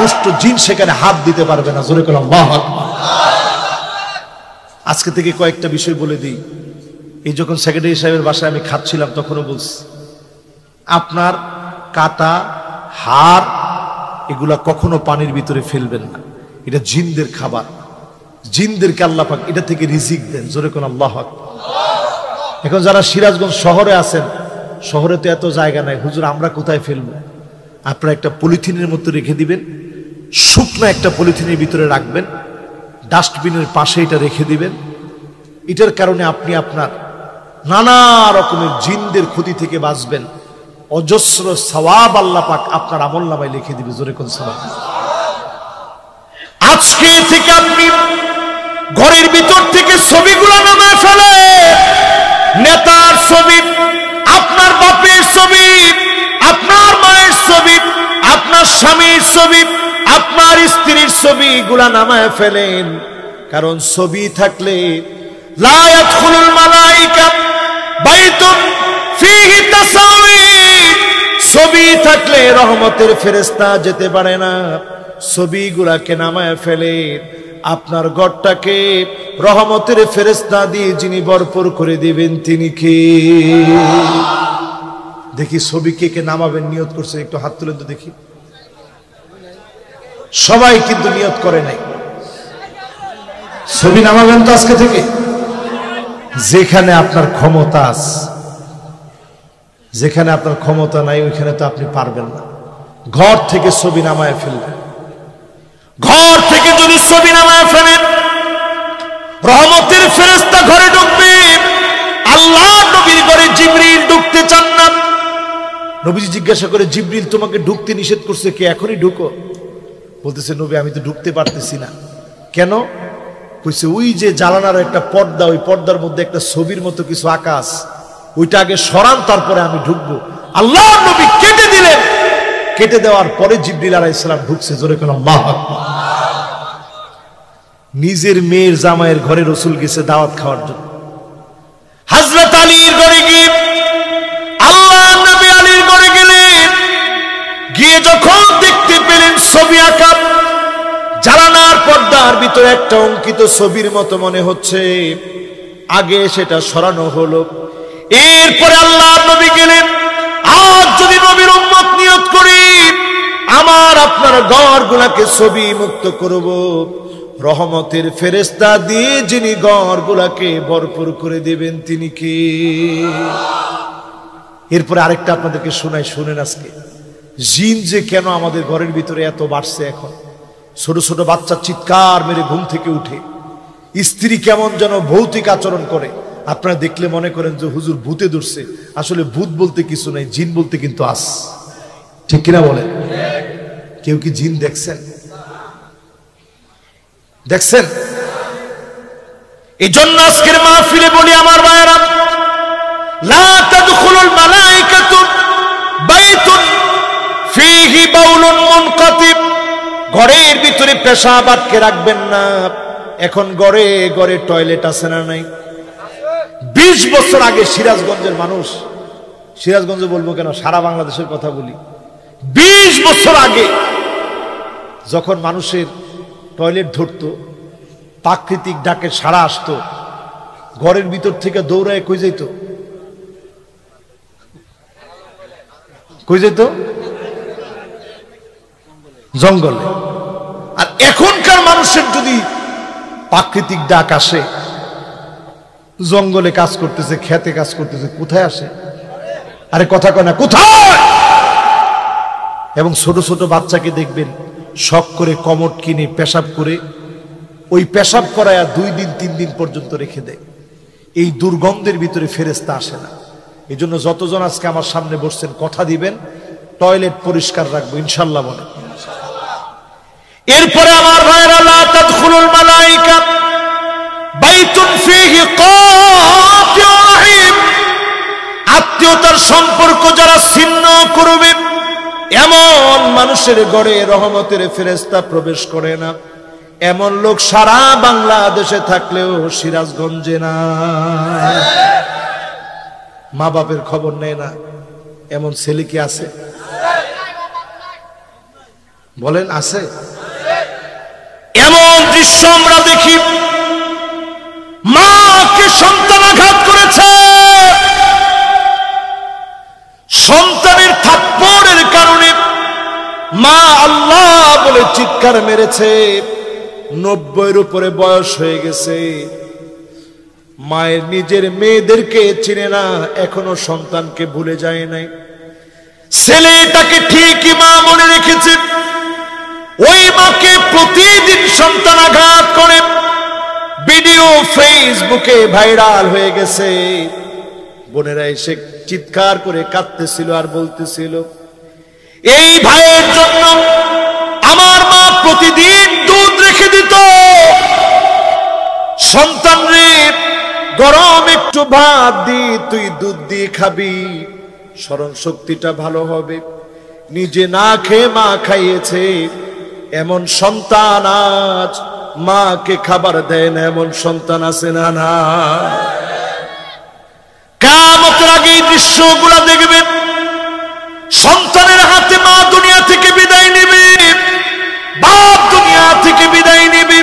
A: দুষ্ট জিন সেখানে হাত দিতে পারবে না। জোরে করে আল্লাহু আকবার। আজকে থেকে কয়েকটা বিষয় বলে দিই। এই যখন সেক্রেটারি সাহেবের বাসায় আমি খাচ্ছিলাম তখনও বলছি, আপনার কাটা হাড় এগুলা কখনো পানির ভিতরে ফেলবেন না। এটা জিনদের খাবার, জিনদেরকে আল্লাহ পাক এটা থেকে রিজিক দেন। জোরে করে আল্লাহু আকবার। এখন যারা সিরাজগঞ্জ শহরে আছেন, শহরে তো এত জায়গা নাই, হুজুর আমরা কোথায় ফেলবো? আপনারা একটা পলিথিনের মতো রেখে দিবেন, শুকনো একটা পলিথিনের ভিতরে রাখবেন, ডাস্টবিনের পাশে এটা রেখে দিবেন। এটার কারণে আপনি আপনার নানা রকমের জিনদের ক্ষতি থেকে বাঁচবেন। অজস্র সওয়াব আল্লাহ পাক আপনার আমলনামায় লিখে দিবে। জোরে কোন সওয়াব। আজকে থেকে আপনি ঘরের ভিতর থেকে ছবিগুলো নামায় ফেলে, নেতার ছবি, আপনার বাপের ছবি, আপনার মায়ের ছবি, আপনার স্বামীর ছবি, আপনার স্ত্রীর ছবি গুলা নামায় ফেলেন। কারণ ছবি থাকলে লা ইয়াদখুলুল মালায়েকা বাইতুন ফীহি তাসাউইর, ছবি থাকলে রহমতের ফেরেশতা যেতে পারে না। ছবিগুলাকে নামায় ফেলে আপনার ঘরটাকে রহমতের ফেরেশতা দিয়ে যিনি ভরপুর করে দিবেন তিনি কে? দেখি ছবি কে কে নামাবেন নিয়ত করছে, একটু হাত তুলেন তো দেখি। সবাই কিন্তু নিয়ত করে নাই। ছবি নামাবেন তো আজকে থেকে। যেখানে আপনার ক্ষমতা আছে, যেখানে আপনার ক্ষমতা নাই ওইখানে তো আপনি পারবেন না। ঘর থেকে ছবি নামায় ফেলবেন। ঘর থেকে যদি ছবি নামায় ফেলেন, রহমতের ফেরেশতা ঘরে ঢুকবে। আল্লাহ নবীর ঘরে জিবরিল ঢুকতে চান না। নবীজি জিজ্ঞাসা করে, জিবরিল তোমাকে ঢুকতে নিষেধ করছে কে? এখনই ঢুকো। বলতেছে, নবী আমি তো ঢুকতে পারতেছি না। কেন? কইছে ওই যে জানালার একটা পর্দা, ওই পর্দার মধ্যে একটা ছবির মতো কিছু আকাশ, ওইটা আগে সরান তারপরে আমি ঢুকবো। আল্লাহ নবী কেটে দিলেন। কেটে দেওয়ার পরে জিবরিল আলাইহিস সালাম ঢুকছে। জোরে করে আল্লাহু আকবার। নিজের মেয়ের জামাইয়ের ঘরে রাসূল গেছে দাওয়াত খাওয়ার জন্য। হযরত আলীর ঘরে গিয়ে আল্লাহ নবী আলীর ঘরে গেলেন। গিয়ে যখন দেখতে পেলেন ছবি আঁকা, জানালার পর্দার ভিতরে একটা অঙ্কিত ছবির মতো মনে হচ্ছে, আগে সেটা সরানো হলো। এরপরে আল্লাহ নবী গেলেন, আজ যদি নবীর উম্মত নিয়ত করি আমার আপনার ঘরগুলাকে ছবি মুক্ত করব, রহমতের ফেরেশতা দিয়ে যিনি ঘরগুলাকে ভরপুর করে দিবেন তিনি কে? এরপরে আরেকটা আপনাদেরকে শোনাই, শুনেন আজকে। জিন যে কেন আমাদের ঘরের ভিতরে এত বাড়ছে এখন। ছোট ছোট বাচ্চা চিৎকার মেরে ঘুম থেকে উঠে, স্ত্রী কেমন যেন ভৌতিক আচরণ করে। আপনারা দেখলে মনে করেন যে হুজুর ভূতে ধরছে। আসলে ভূত বলতে কিছু নাই, জিন বলতে কিন্তু আস। ঠিক কিনা বলেন? কেউ কি জিন দেখছেন? দেখছেন? এই জন্য আজকের মাহফিলে বলি আমার ভাইয়েরা, লা তাদখুলুল মালায়েকাতু বাইতুন ফীহি বাউলুন মুনকাতিব, ঘরের ভিতরে পেশাব আটকে রাখবেন না। এখন ঘরে ঘরে টয়লেট আছে না নাই? 20 বছর আগে সিরাজগঞ্জের মানুষ, সিরাজগঞ্জে বলবো কেন, সারা বাংলাদেশের কথা বলি, 20 বছর আগে যখন মানুষের টয়লেট ধরতো, প্রাকৃতিক ডাকে সাড়া আসতো, ঘরের ভিতর থেকে দৌড়ায় কই যেত? কই যেত? জঙ্গলে। আর এখনকার মানুষের যদি প্রাকৃতিক ডাক আসে, জঙ্গলে কাজ করতেছে, খেতে কাজ করতেছে, কোথায় আসে? আরে কথা কয় না, কোথায়? এবং ছোট ছোট বাচ্চাকে দেখবেন শখ করে কমট কিনে পেশাব করে, ওই পেশাব করায় 2 দিন 3 দিন পর্যন্ত রেখে দেয়। এই দুর্গন্ধের ভিতরে ফেরেশতা আসে না। এই জন্য যতজন আজকে আমার সামনে বসছেন কথা দিবেন টয়লেট পরিষ্কার রাখবো ইনশাল্লাহ বলে। এরপরে আমার ভাইরা, লা তাদখুলুল মালায়েকা বাইতুন ফীহি কাতিউ রাহিম, আত্মীয়তার সম্পর্ক যারা ছিন্ন করবে এমন মানুষের ঘরে রহমতের ফেরেশতা প্রবেশ করে না। এমন লোক সারা বাংলাদেশে থাকলেও সিরাজগঞ্জে না। মা বাপের খবর নেয় না, এমন ছেলে কি আছে? বলেন আছে? এমন দৃশ্য আমরা দেখি, মাকে সন্তান আঘাত করেছে, সন্তানের থাপ্পড়ের কারণে মা আল্লাহ বলে চিৎকার মেরেছে। 90-এর উপরে বয়স হয়ে গেছে, মায়ের নিজের মেয়েদেরকে চিনে না, এখনো সন্তানকে ভুলে যায় নাই। ছেলেটাকে ঠিকই মা মনে রেখেছে, ওই মাকে প্রতিদিন সন্তান আঘাত করে। ভিডিও ফেসবুকে ভাইরাল হয়ে গেছে। বোনেরা এসে চিৎকার করে কাঁদতেছিল আর বলতেছিল, এই ভাইয়ের জন্য আমার মা প্রতিদিন দুধ রেখে দিত। সন্তান রে, গরম একটু ভাত দি, তুই দুধ দিয়ে খাবি, স্মরণ শক্তিটা ভালো হবে। নিজে না খেয়ে মা খাইয়েছে, এমন সন্তান আজ মাকে খাবার দেয় না, এমন সন্তান আছে না? না, কিয়ামতের আগে এই দৃশ্যগুলো দেখবেন। সন্তানের হাতে মা দুনিয়া থেকে বিদায় নেবে, বাপ দুনিয়া থেকে বিদায় নেবে,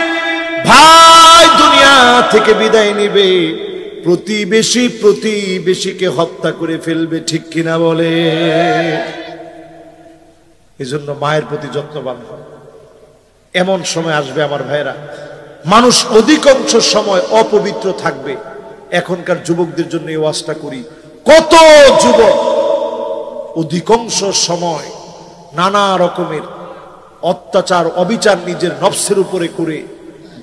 A: ভাই দুনিয়া থেকে বিদায় নেবে, প্রতিবেশীকে হত্যা করে ফেলবে, ঠিক কিনা বলে? এজন্য মায়ের প্রতি যত্নবান হয়। এমন সময় আসবে আমার ভাইরা, মানুষ অধিকাংশ সময় অপবিত্র থাকবে। এখনকার যুবকদের জন্য এই ওয়াজটা করি। কত যুবক অধিকাংশ সময় নানা রকমের অত্যাচার অবিচার নিজের নফসের উপরে করে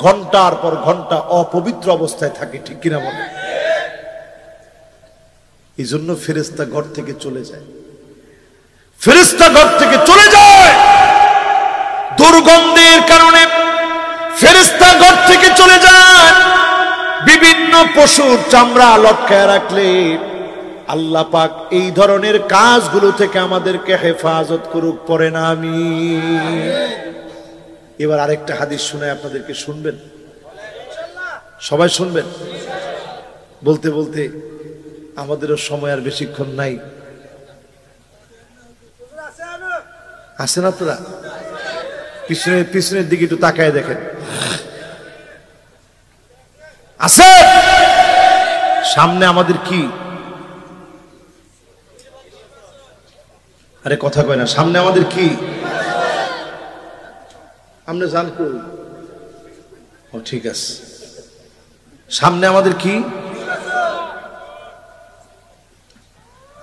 A: ঘন্টার পর ঘন্টা অপবিত্র অবস্থায় থাকে, ঠিক কিনা বলে? এই জন্য ফেরেশতা ঘর থেকে চলে যায়, ফেরেশতা ঘর থেকে চলে যায়। দুর্গন্ধের কারণে ফেরেশতা ঘর থেকে চলে যায়। বিভিন্ন পশুর চামড়া লটকায় রাখলে আল্লাহ পাক এই ধরনের কাজগুলো থেকে আমাদেরকে হেফাজত করুক, পড়ে না আমি। এবার আরেকটা হাদিস শুনে আপনাদেরকে, শুনবেন? সবাই শুনবেন? বলতে বলতে আমাদেরও সময় আর বেশিক্ষণ নাই। আছেন আপনারা? পিছনের দিকে একটু তাকায় দেখেন, আছে? সামনে আমাদের কি? আরে কথা কয় না, সামনে আমাদের কি? আমরা জান কই? ও ঠিক আছে, সামনে আমাদের কি?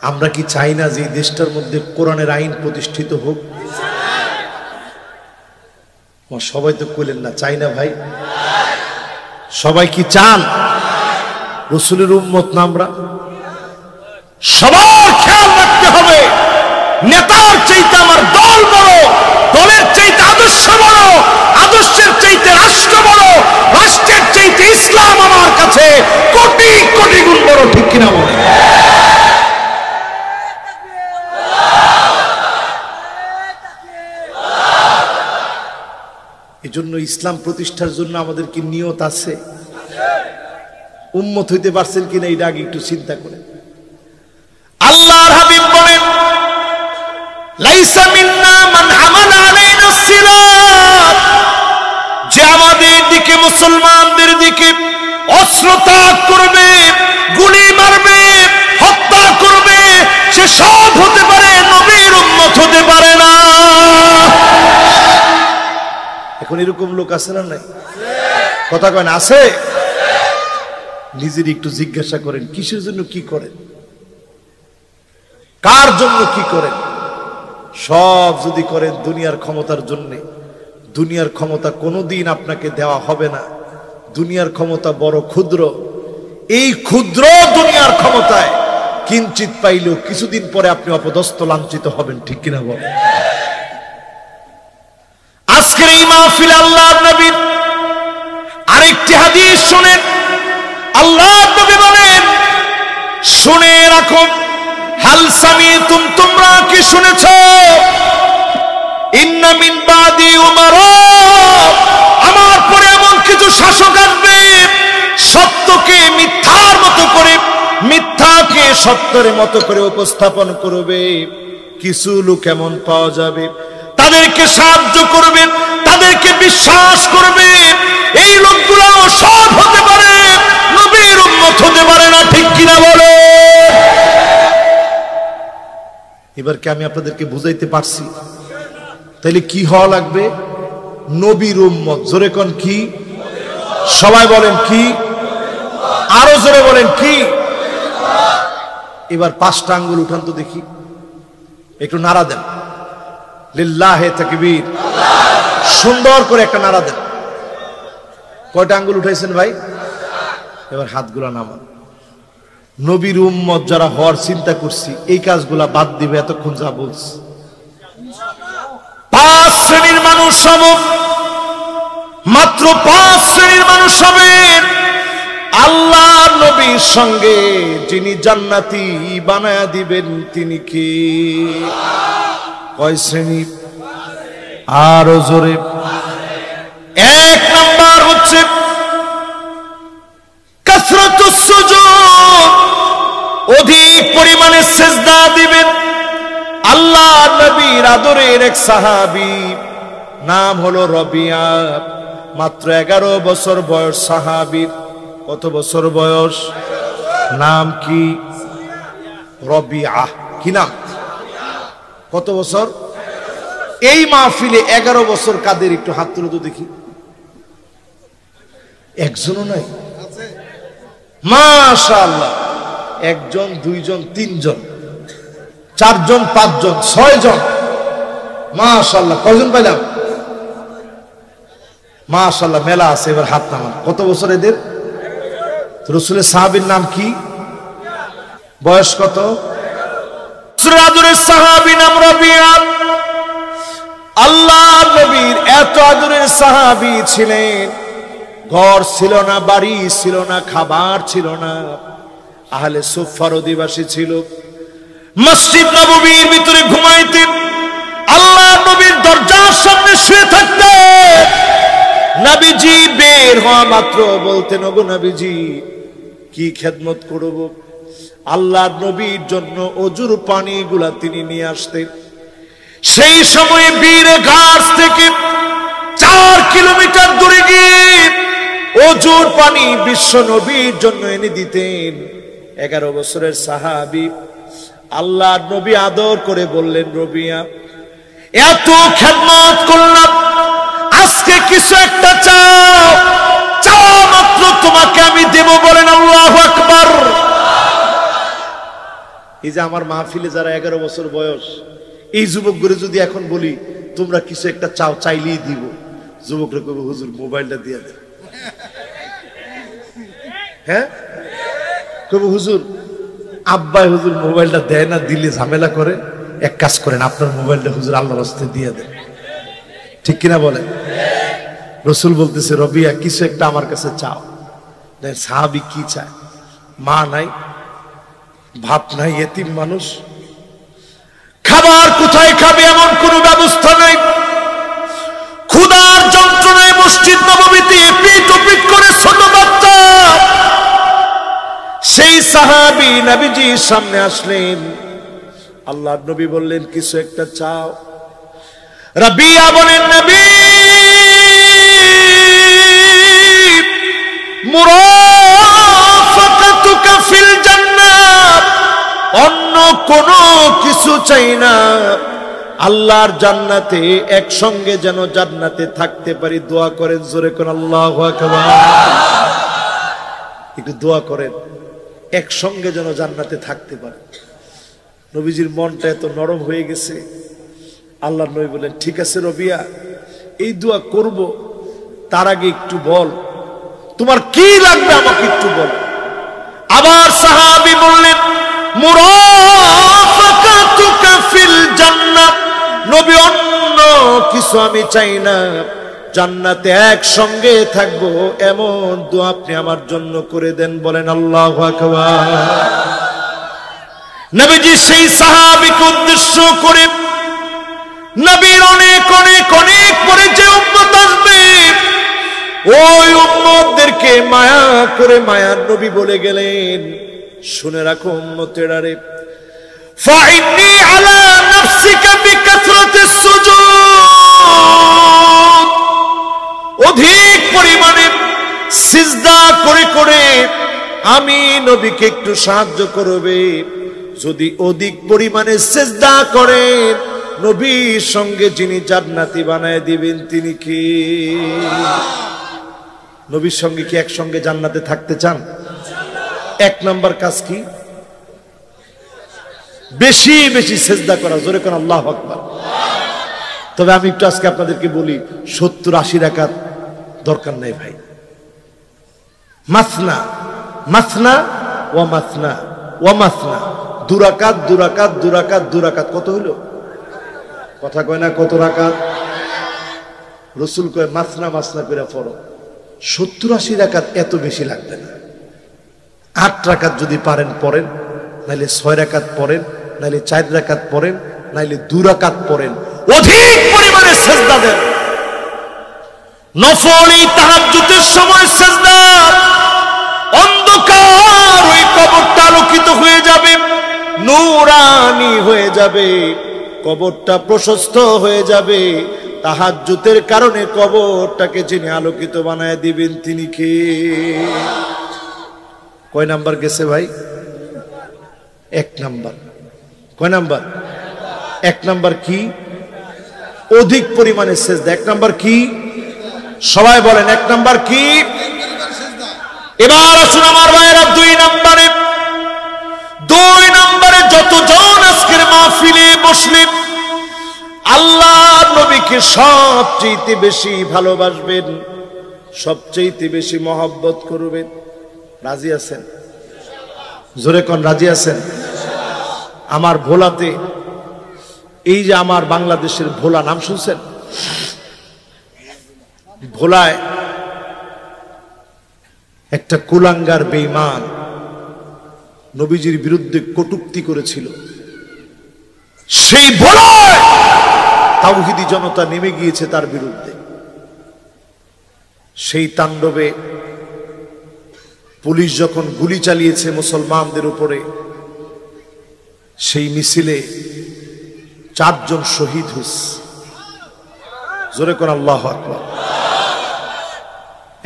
A: আমরা কি চাই না যে এই দেশটার মধ্যে কোরআনের আইন প্রতিষ্ঠিত হোক? সবাই তো কইলেন না, চাই না ভাই? সবাই কি চান? রাসূলের উম্মত না আমরা? সবার খেয়াল রাখতে হবে, নেতার চাইতে আমার দল বড়, দলের চাইতে আদর্শ বড়, আদর্শের চাইতে রাষ্ট্র বড়, রাষ্ট্রের চাইতে ইসলাম আমার কাছে কোটি কোটি গুণ বড়, ঠিক কিনা বলে? এই জন্য ইসলাম প্রতিষ্ঠার জন্য আমাদের কি নিয়ত আছে? উম্মত হইতে পারছেন কিনা এটা আগে একটু চিন্তা করেন। আল্লাহর হাবিব বলেন, লাইসা মিন্না মান আমালা আলাইনা সিলাম, দিকে, মুসলমানদের দিকে অস্ত্র তাক করবে, গুলি মারবে, হত্যা করবে, সে সব হতে পারে, নবীর উম্মত হতে পারে না। এখন এরকম লোক আছে না নাই? কথা কয় না আছে? নিজের একটু জিজ্ঞাসা করেন, কিসের জন্য কি করেন, কার জন্য কি করেন? সব যদি করেন দুনিয়ার ক্ষমতার জন্য, দুনিয়ার ক্ষমতা কোনোদিন আপনাকে দেওয়া হবে না। দুনিয়ার ক্ষমতা বড় ক্ষুদ্র। এই ক্ষুদ্র দুনিয়ার ক্ষমতায় কিঞ্চিত পাইলেও কিছুদিন পরে আপনি অপদস্থ, লাঞ্ছিত হবেন। ঠিক কিনা বলেন? আজকের এই মাহফিলে আল্লাহর নবীর আরেকটি হাদিস শুনেন। আল্লাহর নবী বলেন, শুনে রাখো, হাল সামিতুম, তোমরা কি শুনেছ? ইন্না মিন বাদি উমারা, আমার পরে এমন কিছু শাসক আসবে, সত্যকে মিথ্যার মতো করে, মিথ্যাকে সত্যের মতো করে উপস্থাপন করবে। কিছু লোক এমন পাওয়া যাবে, তাদেরকে সাহায্য করবে, তাদেরকে বিশ্বাস করবে। এই লোকগুলো সব হতে পারে, নবীর উম্মত হতে পারে না। ঠিক কিনা বলো? এবার কি আমি আপনাদেরকে বুঝাইতে পারছি? তাইলে কি হওয়া লাগবে? নবীর উম্মত। জোরে কোন কি? সবাই বলেন কি? আরো জোরে বলেন কি? এবার 5টা আঙ্গুল উঠান তো দেখি, একটু নাড়া দেন। লিল্লাহে তাকবীর, সুন্দর করে একটা নাড়া দেন। কয়টা আঙ্গুল উঠাইছেন ভাই? এবার হাতগুলা নামান। নবীর উম্মত যারা হওয়ার চিন্তা করছি, এই কাজগুলা বাদ দিবে। এতক্ষণ যা বলছি, 5 শ্রেণীর মানুষ হব, মাত্র 5 শ্রেণীর মানুষ হবেন আল্লাহ নবীর সঙ্গে, যিনি জান্নাতি বানায়া দিবেন তিনি কি? কয় শ্রেণী? আরো জোরে। 1 নাম্বার হচ্ছে কাসরাতুস সুজুদ, অধিক পরিমাণে সিজদা দিবেন। আল্লাহ নবীর আদরের এক সাহাবী, নাম হলো রবিয়া, মাত্র 11 বছর বয়স সাহাবীর। কত বছর বয়স? নাম কি? রবিয়া। কি নাম? কত বছর? এই মাহফিলে 11 বছর কাদের? একটু হাত তুলে তো দেখি। একজনও নাই? মাশাআল্লাহ। 1 জন, 2 জন, 3 জন, 4 জন, 5 জন, 6 জন। মাশাআল্লাহ। কয়জন পাইলাম? মাশাআল্লাহ, মেলা আছে। এবার হাত নামান। কত বছর এদের? রাসূলের সাহাবীর নাম কি? বয়স কত? আদরের সাহাবী নাম রবিয়া। আল্লাহ নবীর এত আদরের সাহাবী ছিলেন, ঘর ছিল না, বাড়ি ছিল না, খাবার ছিল না। আহলে সুফার অধিবাসী ছিল। মসজিদ নববীর ভিতরে ঘুমাইতেন, আল্লাহ নবীর দরজার সামনে শুয়ে থাকতেন। নবীজি বের হওয়া মাত্র বলতেন, ওগো নবীজি, কি খেদমত করব? আল্লাহর নবীর জন্য অজুর পানিগুলা তিনি নিয়ে আসতেন। সেই সময়ে বীর ঘাট থেকে 4 কিলোমিটার দূরে গিয়ে অজুর পানি বিশ্ব নবীর জন্য এনে দিতেন। 11 বছরের সাহাবী। আল্লাহর নবী আদর করে বললেন, রবিয়া, এত খেদমত করলাম, আজকে কিছু একটা চাও, চাওয়া মাত্র তোমাকে আমি দেব। বলেন আল্লাহু আকবার। এই যে আমার মাহফিলে যারা 11 বছর বয়স, এই যুবকগুলো যদি এখন বলি তোমরা কিছু একটা চাও, চাইলেই দিব, যুবকরা কবে, হুজুর মোবাইলটা দিয়ে দেন। হ্যাঁ, কবে হুজুর, আব্বাই হুজুর মোবাইলটা দেয় না, দিলে ঝামেলা করে। এক কাজ করেন, আপনার মোবাইলটা হুজুর আল্লাহর রাস্তায় দিয়ে দেন। ঠিক কিনা বলেন? রাসূল বলতেছে, রবিয়া, কিছু একটা আমার কাছে চাও। সাহাবী কি চায়? মা নাই, ভাত নাই, এতিম মানুষ, খাবার কোথায় খাবে এমন কোন ব্যবস্থা নেই। ক্ষুধার যন্ত্রণায় মসজিদ নববীতে পিট পিট করে ছোট বাচ্চা। সেই সাহাবী নবীজির সামনে আসলেন। আল্লাহর নবী বললেন, কিছু একটা চাও। রাবিয়া বলেন, নবী, মুরাফাকাতুকা ফিল জান্নাত, অন্য কোনো কিছু চাই না, আল্লাহর জান্নাতে একসঙ্গে যেন জান্নাতে থাকতে পারি। দোয়া করেন জোরে কোন আল্লাহু আকবার। একটু দোয়া করেন একসঙ্গে যেন জান্নাতে থাকতে পারে। নবীজির মনটা এত নরম হয়ে গেছে, আল্লাহ নবী বলেন ঠিক আছে রবিয়া, এই দোয়া করব, তার আগে একটু বল তোমার কি লাগবে আমাকে একটু বল। আবার সাহাবী বললেন মুরাফাকাতুকা ফিল জান্নাত, নবী অন্য কিছু আমি চাই না, জান্নাতে একসঙ্গে থাকবো এমন দোয়া আপনি আমার জন্য করে দেন। বলেন আল্লাহু আকবার। নবীজি সেই সাহাবীকে উদ্দেশ্য করে, নবীর অনেক অনেক অনেক পরে যে উম্মত আসবে ওই উম্মতদেরকে মায়া করে মায়ার নবী বলে গেলেন, শুনে রাখো উম্মতেরা রে, ফাইন্নী আলা নাফসিকা বিকাসরাতিস সুজুদ, অধিক পরিমাণে সিজদা করে করে আমি নবীকে একটু সাহায্য করবে। যদি অধিক পরিমাণে সিজদা করেন, নবীর সঙ্গে যিনি জান্নাতি বানায় দিবেন তিনি কি? নবীর সঙ্গে কি একসঙ্গে জান্নাতে থাকতে চান? এক নাম্বার কাজ কি? বেশি বেশি সিজদা করা। জোরে কোন আল্লাহু আকবার। তবে আমি একটু আজকে আপনাদেরকে বলি, 70-80 রাকাত দরকার নাই ভাই। মাসনা মাসনা ওয়া মাসনা ওয়া মাসনা, দুরাকাত দুরাকাত দুরাকাত দুরাকাত, কত হলো? কথা কয় না কত রাকাত? রাসূল কয় মাসনা মাসনা করে পড়ো। 70-80 রাকাত এত বেশি লাগবে না। 8 রাকাত যদি পারেন পড়েন, নাইলে 6 রাকাত পড়েন, নাইলে 4 রাকাত পড়েন, নাইলে 2 রাকাত পড়েন, অধিক পরিমাণে সিজদা দেন। নফলি তাহাজ্জুদের সময় সিজদা, অন্ধকার ওই কবরটা আলোকিত হয়ে যাবে, নূরানি হয়ে যাবে, কবরটা প্রশস্ত হয়ে যাবে। তাহাজ্জুদের কারণে কবরটাকে যিনি আলোকিত বানায় দিবেন তিনি কে? কয় নাম্বার গেছে ভাই? 1 নাম্বার। কয় নাম্বার? 1 নাম্বার কি? অধিক পরিমাণে সিজদা। 1 নাম্বার কি? সবাই বলেন 1 নাম্বার কি? এবার আসুন আমার ভাইয়েরা 2 নাম্বারে। 2 নাম্বারে যতজন আজকের মাহফিলে বসলেন আল্লাহ নবীকে সবচেয়ে বেশি ভালোবাসবেন, সবচেয়ে বেশি মহব্বত করবেন। রাজি আছেন? জোরে কোন রাজি আছেন? আমার ভোলাতে, এই যে আমার বাংলাদেশের ভোলা, নাম শুনছেন? ভোলায় একটা কুলাঙ্গার বেঈমান নবীজির বিরুদ্ধে কটূক্তি করেছিল। সেই ভোলায় তাওহীদি জনতা নেমে গিয়েছে তার বিরুদ্ধে। সেই তাণ্ডবে পুলিশ যখন গুলি চালিয়েছে মুসলমানদের উপরে, সেই মিছিলে 4 জন শহীদ হয়েছে। জোরে কোন আল্লাহু আকবার।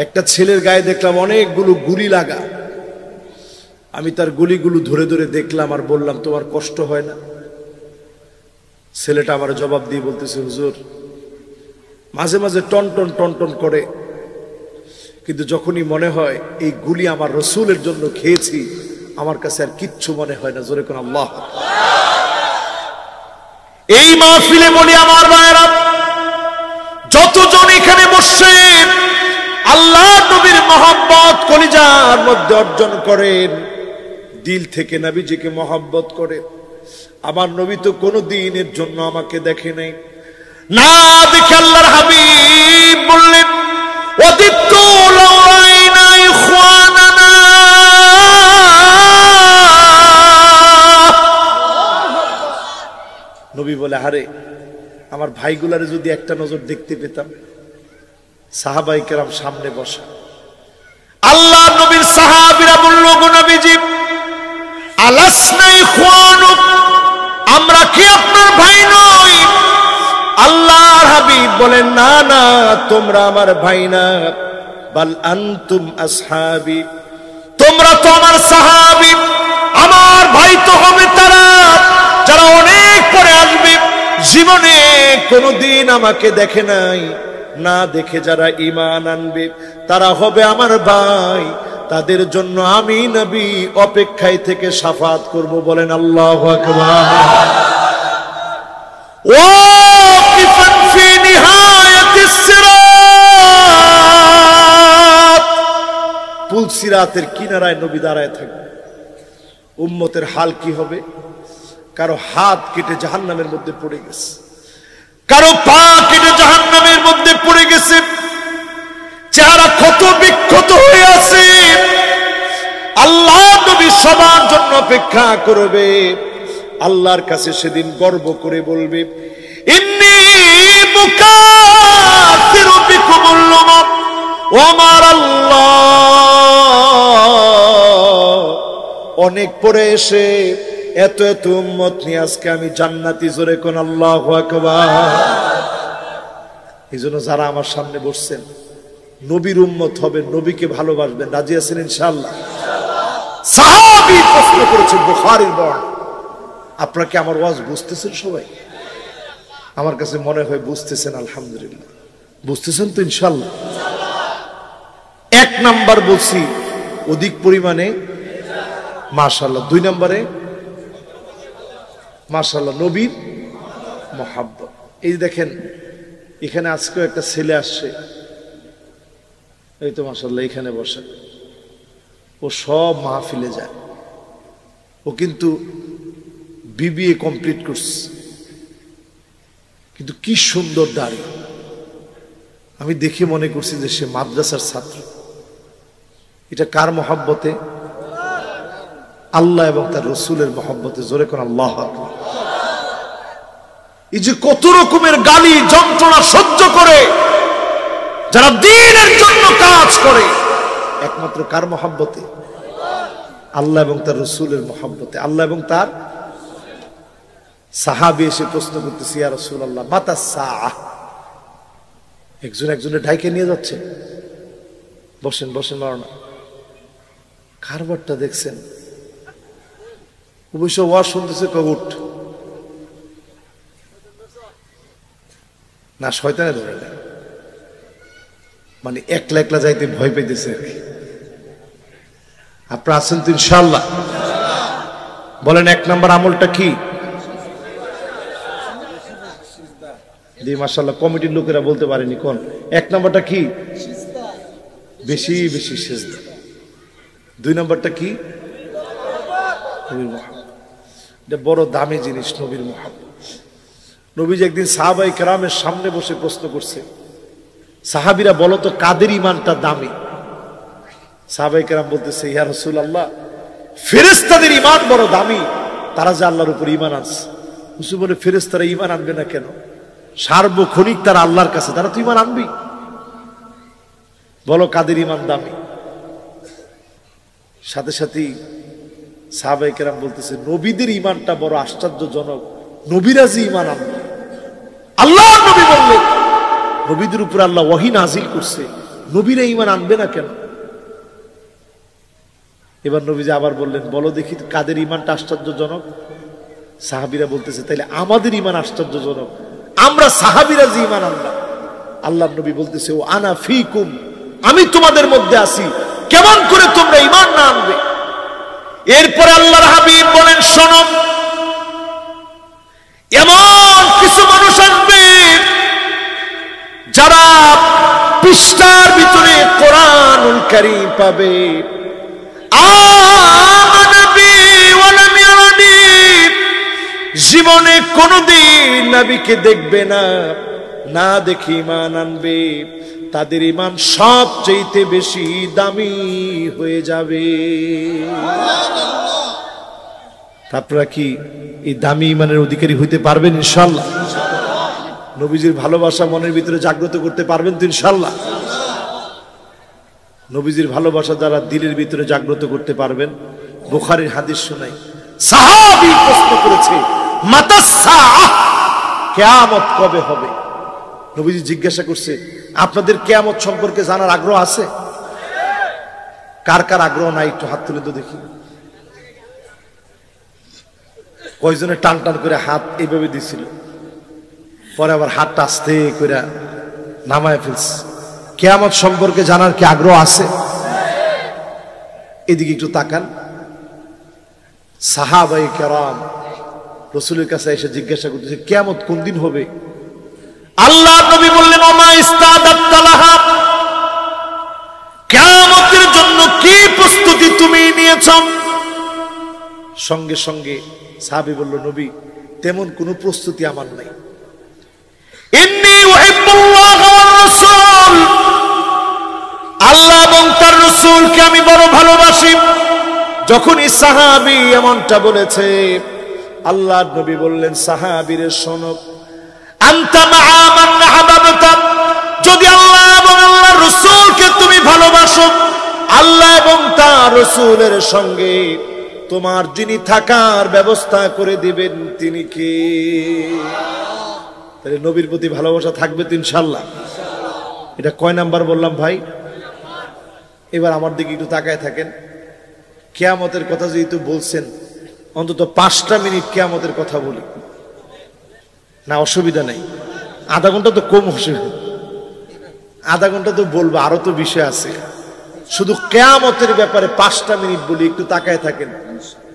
A: একটা ছেলের গায়ে দেখলাম অনেকগুলো গুলি লাগা। আমি তার গুলিগুলো ধরে ধরে দেখলাম আর বললাম তোমার কষ্ট হয় না? ছেলেটা আমার জবাব দিয়ে বলতেছে হুজুর মাঝে মাঝে টনটন টনটন করে, কিন্তু যখনই মনে হয় এই গুলি আমার রাসূলের জন্য খেয়েছি আমার কাছে আর কিচ্ছু মনে হয় না। জোরে কোন আল্লাহ। এই মাহফিলে বলি আমার ভাইয়েরা, যতজন এখানে বসছেন আল্লাহ নবীর মহব্বত কলিজার মধ্যে অর্জন করেন, দিল থেকে নবীজিকে মহব্বত করে। আমার নবী তো কোনো দিনের জন্য আমাকে দেখে নাই, না দেখে আল্লাহর হাবিব বললেন ওয়াদিতু লাউ রাইনা ইখওয়ানানা, নবী বলে আরে আমার ভাইগুলারে যদি একটা নজর দেখতে পেতাম। সাহাবায়ে কেরাম সামনে বসা, আল্লাহ নবীর সাহাবীরা বলল গো নবীজি আলাসনা ইখওয়ানুক, আমরা কি আপনার ভাই নই? আল্লাহর আল্লাহর হাবিব বলেন, না না, তোমরা আমার ভাই না, বাল আনতুম আসহাবি, তোমরা তো আমার সাহাবী। আমার ভাই তো হবে তারা যারা অনেক পরে আসবে, জীবনে কোনোদিন আমাকে দেখে নাই, না দেখে যারা ঈমান আনবে তারা হবে আমার ভাই। তাদের জন্য আমি নবী অপেক্ষায় থেকে শাফাত করব। বলেন আল্লাহু আকবার। ওয়াকিফান ফি নিহায়াতিস সিরাত, পুল সিরাতের কিনারায় নবী দাঁড়ায় থাকবে। উম্মতের হাল কি হবে? কারো হাত কেটে জাহান্নামের মধ্যে পড়ে গেছে, কারো পা কেটে জাহান্নামের মধ্যে পড়ে গেছে, চেহারা ক্ষত বিক্ষত হয়ে আছে। আল্লাহ নবী সবার জন্য অপেক্ষা করবে। আল্লাহর কাছে সেদিন গর্ব করে বলবে, ইন্নী মুকাফিরু বিকুমুল উমাম, ও আমার আল্লাহ, অনেক পরে এসে এত এত উম্মত নিয়ে আজকে আমি জান্নাতি। জোরে কোন আল্লাহু আকবার। এই জন্য যারা আমার সামনে বসছেন নবীর উম্মত হবেন, নবীকে ভালোবাসবেন, রাজি আছেন ইনশাআল্লাহ? সাহাবী প্রশ্ন করেছেন, বুখারীর বর্ণনা। আপনারা কি আমার ওয়াজ বুঝতেছেন সবাই? আমার কাছে মনে হয় বুঝতেছেন। আলহামদুলিল্লাহ, বুঝতেছেন তো ইনশাআল্লাহ? এক নাম্বার বলছি অধিক পরিমাণে মাশাআল্লাহ, দুই নম্বরে মাশাআল্লাহ নবীর মহব্বত। এই দেখেন এখানে আজকেও একটা ছেলে আসছে, এই তো মাশাআল্লাহ এখানে বসে, ও সব মাহফিলে যায়। ও কিন্তু বিবিএ কমপ্লিট করছে, কিন্তু কি সুন্দর দাড়ি। আমি দেখে মনে করছি যে সে মাদ্রাসার ছাত্র। এটা কার মহব্বতে? আল্লাহ এবং তার রসুলের মহব্বতে। জোরে কোন আল্লাহু আকবার। এই যে কত রকমের গালি যন্ত্রণা সহ্য করে যারা দ্বীনের জন্য কাজ করে, একমাত্র কার মহব্বতে? আল্লাহ এবং তার রসুলের মহব্বতে। আল্লাহ এবং তার সাহাবী এসে প্রশ্ন করতেছে, ইয়া রাসূলুল্লাহ মাতা সাআহ। একজন একজনের ঢাইকে নিয়ে যাচ্ছে। বসেন বসেন, মাওলানা কারবারটা দেখছেন? অবশ্য ওয়াজ শুনতেছে, উঠ না, শয়তানে ধরে না, মানে একলা একলা যাইতে ভয় পেতেছে আর কি। আপনারা আছেন তো ইনশাআল্লাহ? বলেন এক নাম্বার আমলটা কি? জি মাশাআল্লাহ, কমিটির লোকেরা বলতে পারেনি কোন এক নাম্বারটা কি? বেশি বেশি সিজদা। দুই নাম্বারটা কি? নবীর মহব্বত। এটা বড় দামি জিনিস, নবীর মহব্বত। নবীজি একদিন সাহাবায়ে কেরামের সামনে বসে প্রশ্ন করছে, সাহাবীরা বলো তো কাদের ঈমানটা দামি? সাহাবায়ে কেরাম বলতেছে, ইয়া রাসূলুল্লাহ ফেরেশতাদের ঈমান বড় দামি, তারা যে আল্লাহর উপর ঈমান আনছে। হুজুর বলে, ফেরেশতারা ঈমান আনবে না কেন? সার্বক্ষণিক তারা আল্লাহর কাছে, তারা তো ঈমান আনবি। বলো কাদের ঈমান দামি? সাথে সাথেই সাহাবায়ে কেরাম বলতেছে, নবীদের ঈমানটা বড় আশ্চর্যজনক, নবীরা যে ঈমান আনবে। আল্লাহর নবী বললেন, নবীদের উপর আল্লাহ ওহী নাজিল করছে, নবীরা ঈমান আনবে না কেন? এবার নবীজি আবার বললেন, বলো দেখি কাদের ঈমানটা আশ্চর্যজনক? সাহাবীরা বলতেছে, তাইলে আমাদের ঈমান আশ্চর্যজনক, আমরা সাহাবীরা যে ঈমান আনলাম। আল্লাহর নবী বলতেছে, ও আনা ফীকুম, আমি তোমাদের মধ্যে আছি, কেমন করে তোমরা ঈমান না আনবে? এরপরে আল্লাহর হাবিব বলেন, শোনো, এমন কিছু মানুষ আসবে যারা পৃষ্ঠার ভিতরে কোরআনুল কারীম পাবে, জীবনে কোনদিন নবীকে দেখবে না, না দেখে ঈমান আনবে, তাদের ঈমান সবচেয়ে বেশি দামি হয়ে যাবে। আপনারা কি এই দামি ঈমানের অধিকারী হইতে পারবেন ইনশাআল্লাহ? নবীজির ভালোবাসা মনের ভিতরে জাগ্রত করতে পারবেন তো ইনশাআল্লাহ? নবীজির ভালোবাসা যারা দিলের ভিতরে জাগ্রত করতে পারবেন, বুখারীর হাদিস শোনাই, সাহাবী প্রশ্ন করেছে, মাতা সাআহ, কিয়ামত কবে হবে? নবীজি জিজ্ঞাসা করছে, আপনাদের কিয়ামত সম্পর্কে জানার আগ্রহ আছে? কার কার আগ্রহ নাই একটু হাত তুলে তো দেখি। কয়জনে টান টান করে হাত এইভাবে দিছিল, পরে আবার হাতটা আস্তে করে নামায় ফেলছে। কিয়ামত সম্পর্কে জানার কি আগ্রহ আছে? এদিকে একটু তাকান। সাহাবায়ে কেরাম রাসূলের কাছে এসে জিজ্ঞাসা করতেছে, কিয়ামত কোন দিন হবে? আল্লাহ নবী বললেন, ওমা ইস্তাদাততা লাহা, কিয়ামতের জন্য কি প্রস্তুতি তুমি নিয়েছ? সঙ্গে সঙ্গে সাহাবী বলল, নবী তেমন কোনো প্রস্তুতি আমার নাই। ইন্নী উহিব্বুল্লাহ ওয়ার রাসূল, আল্লাহ এবং তার রাসূলকে আমি বড় ভালোবাসি। যখন এই সাহাবী এমনটা বলেছে, আল্লাহর নবী বললেন, সাহাবীরে শোনো, আনতা মাআ মান আহাবাবতা, যদি আল্লাহ এবং আল্লাহর রাসূলকে তুমি ভালোবাসো, আল্লাহ এবং তার রাসূলের সঙ্গে তোমার যিনি থাকার ব্যবস্থা করে দিবেন তিনি কে? তাহলে নবীর প্রতি ভালোবাসা থাকবে তো ইনশাআল্লাহ। এটা কয় নাম্বার বললাম ভাই? এবার আমার দিকে একটু তাকায় থাকেন। কিয়ামতের কথা যেহেতু বলছেন, অন্তত 5টা মিনিট কিয়ামতের কথা বলি না, অসুবিধা নেই। আধা ঘন্টা তো কম, অসুবিধা, আধা ঘন্টা তো বলবো, আরো তো বিষয় আছে। শুধু কিয়ামতের ব্যাপারে 5টা মিনিট বলি, একটু তাকায় থাকেন।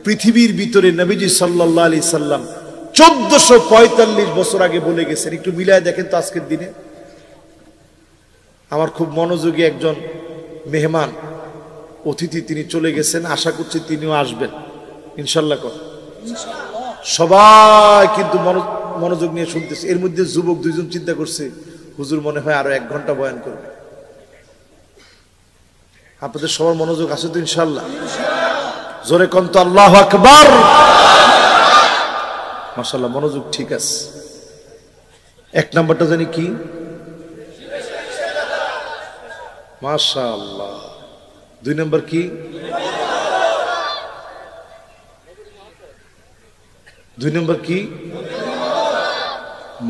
A: পৃথিবীর ভিতরে নবীজি সাল্লাল্লাহু আলাইহি সাল্লাম 1445 বছর আগে বলে গেছেন। একটু মিলায় দেখেন তো আজকের দিনে। আমার খুব মনোযোগী একজন মেহমান অতিথি, তিনি চলে গেছেন, আশা করছি তিনিও আসবেন ইনশাল্লাহ। সবাই কিন্তু মনোযোগ নিয়ে শুনতেছে। এর মধ্যে যুবক 2জন চিন্তা করছে, হুজুর মনে হয় আরো 1 ঘন্টা বয়ান করবে। আপনাদের সবার মনোযোগ আছে তো ইনশাল্লাহ? জোরে কোন তো আল্লাহু আকবার। মাশাআল্লাহ, মনোযোগ ঠিক আছে। 1 নাম্বারটা জানি কি? মাশাআল্লাহ। 2 নাম্বার কি? 2 নাম্বার কি?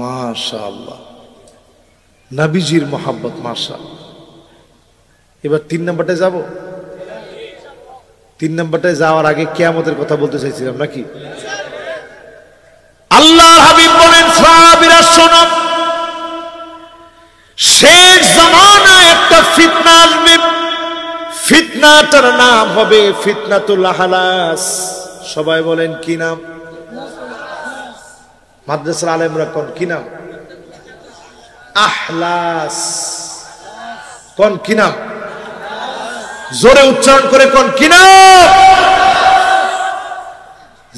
A: মাশাআল্লাহ, নবীজির মোহাব্বত। মাশাআল্লাহ। এবার 3 নাম্বারটায় যাব। 3 নাম্বারটায় যাওয়ার আগে কিয়ামতের কথা বলতে চাইছিলাম নাকি? আল্লাহর হাবিব বলেন, সাহাবীরা শোনো, শেষ জামানায় একটা ফিতনা আসবে। ফিতনাটার নাম হবে ফিতনাতুল আহলাস। সবাই বলেন কি নাম? মাদ্রাসার আলেমরা কোন কি নাম? আহলাস। কোন কি নাম? জোরে উচ্চারণ করে কোন কি নাম?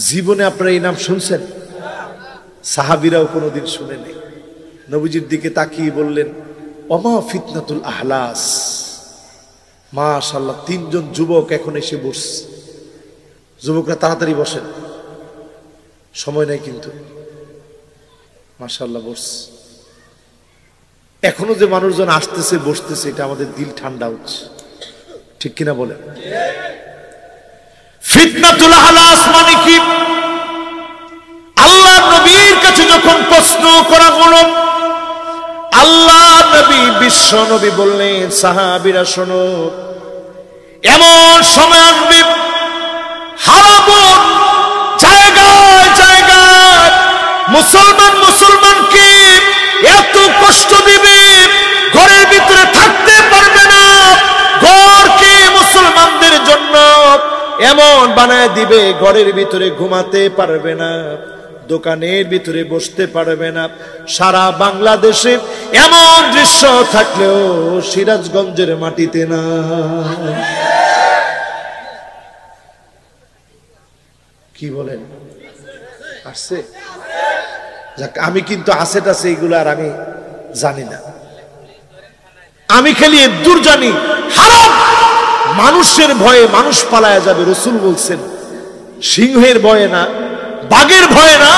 A: জীবনে আপনারা এই নাম শুনছেন? সাহাবীরাও কোনোদিন শুনেনি। নবীজির দিকে তাকিয়ে বললেন, ওমা ফিতনাতুল আহলাস। মাশাআল্লাহ, 3 জন যুবক এখন এসে বসছে। যুবকরা তাড়াতাড়ি বসেন, সময় নাই কিন্তু। মাশাআল্লাহ, বসছে। এখনো যে মানুষজন আসতেছে বসতেছে, এটা আমাদের দিল ঠান্ডা হচ্ছে, ঠিক কিনা বলেন? ফিতনাতুল আহলাস মানে কি? আল্লাহ নবীর কাছে যখন প্রশ্ন করা হলো, আল্লাহ নবী বিশ্ব নবী বললেন, সাহাবীরা শোনো, এমন সময় আসবে হারাবন জায়গায় জায়গায় মুসলমানকে এত কষ্ট দিবে, ঘরের ভিতরে থাকতে পারবে না। ঘরকে মুসলমানদের জন্য এমন বানায় দিবে, ঘরের ভিতরে ঘুমাতে পারবে না, দোকানের ভিতরে বসতে পারবে না। সারা বাংলাদেশে এমন দৃশ্য থাকলেও সিরাজগঞ্জের মাটিতে না। কি বলেন? আসছে? যাক, আমি কিন্তু আসেট আছে এইগুলো আর আমি জানি না। আমি খালি দূর জানি, হারাম মানুষের ভয়ে মানুষ পালায়া যাবে। রাসূল বলছেন, সিংহের ভয়ে না, বাঘের ভয়ে না,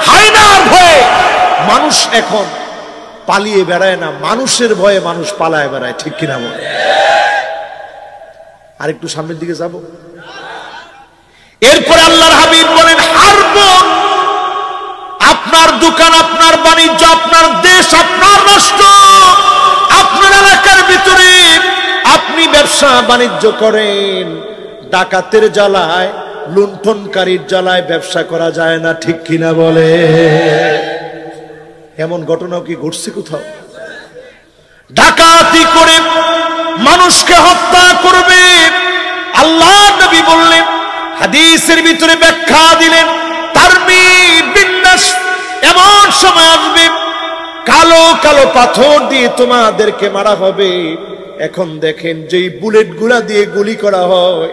A: হায়নার ভয়ে মানুষ এখন পালিয়ে বেড়ায় না, মানুষের ভয়ে মানুষ পালায় বেড়ায়, ঠিক কিনা বলে? আর একটু সামনের দিকে যাব। এরপরে আল্লাহর হাবিব বলেন, হারবন আপনার দোকান, আপনার বাণিজ্য, আপনার দেশ, আপনার রাষ্ট্র, আপনার এলাকার ভিতরে আপনি ব্যবসা বাণিজ্য করেন, ডাকাতের জ্বালায়, লুণ্ঠনকারীর জ্বালায় ব্যবসা করা যায় না, ঠিক কিনা বলে? এমন ঘটনাও কি ঘটছে কোথাও? ডাকাতি করে মানুষকে হত্যা করবে। আল্লাহ নবী বললেন, হাদিসের ভিতরে ব্যাখ্যা দিলেন, তারমি বিন্নাস, এমন সময় আসবে কালো কালো পাথর দিয়ে তোমাদেরকে মারা হবে। এখন দেখেন যেই বুলেট গুলা দিয়ে গুলি করা হয়,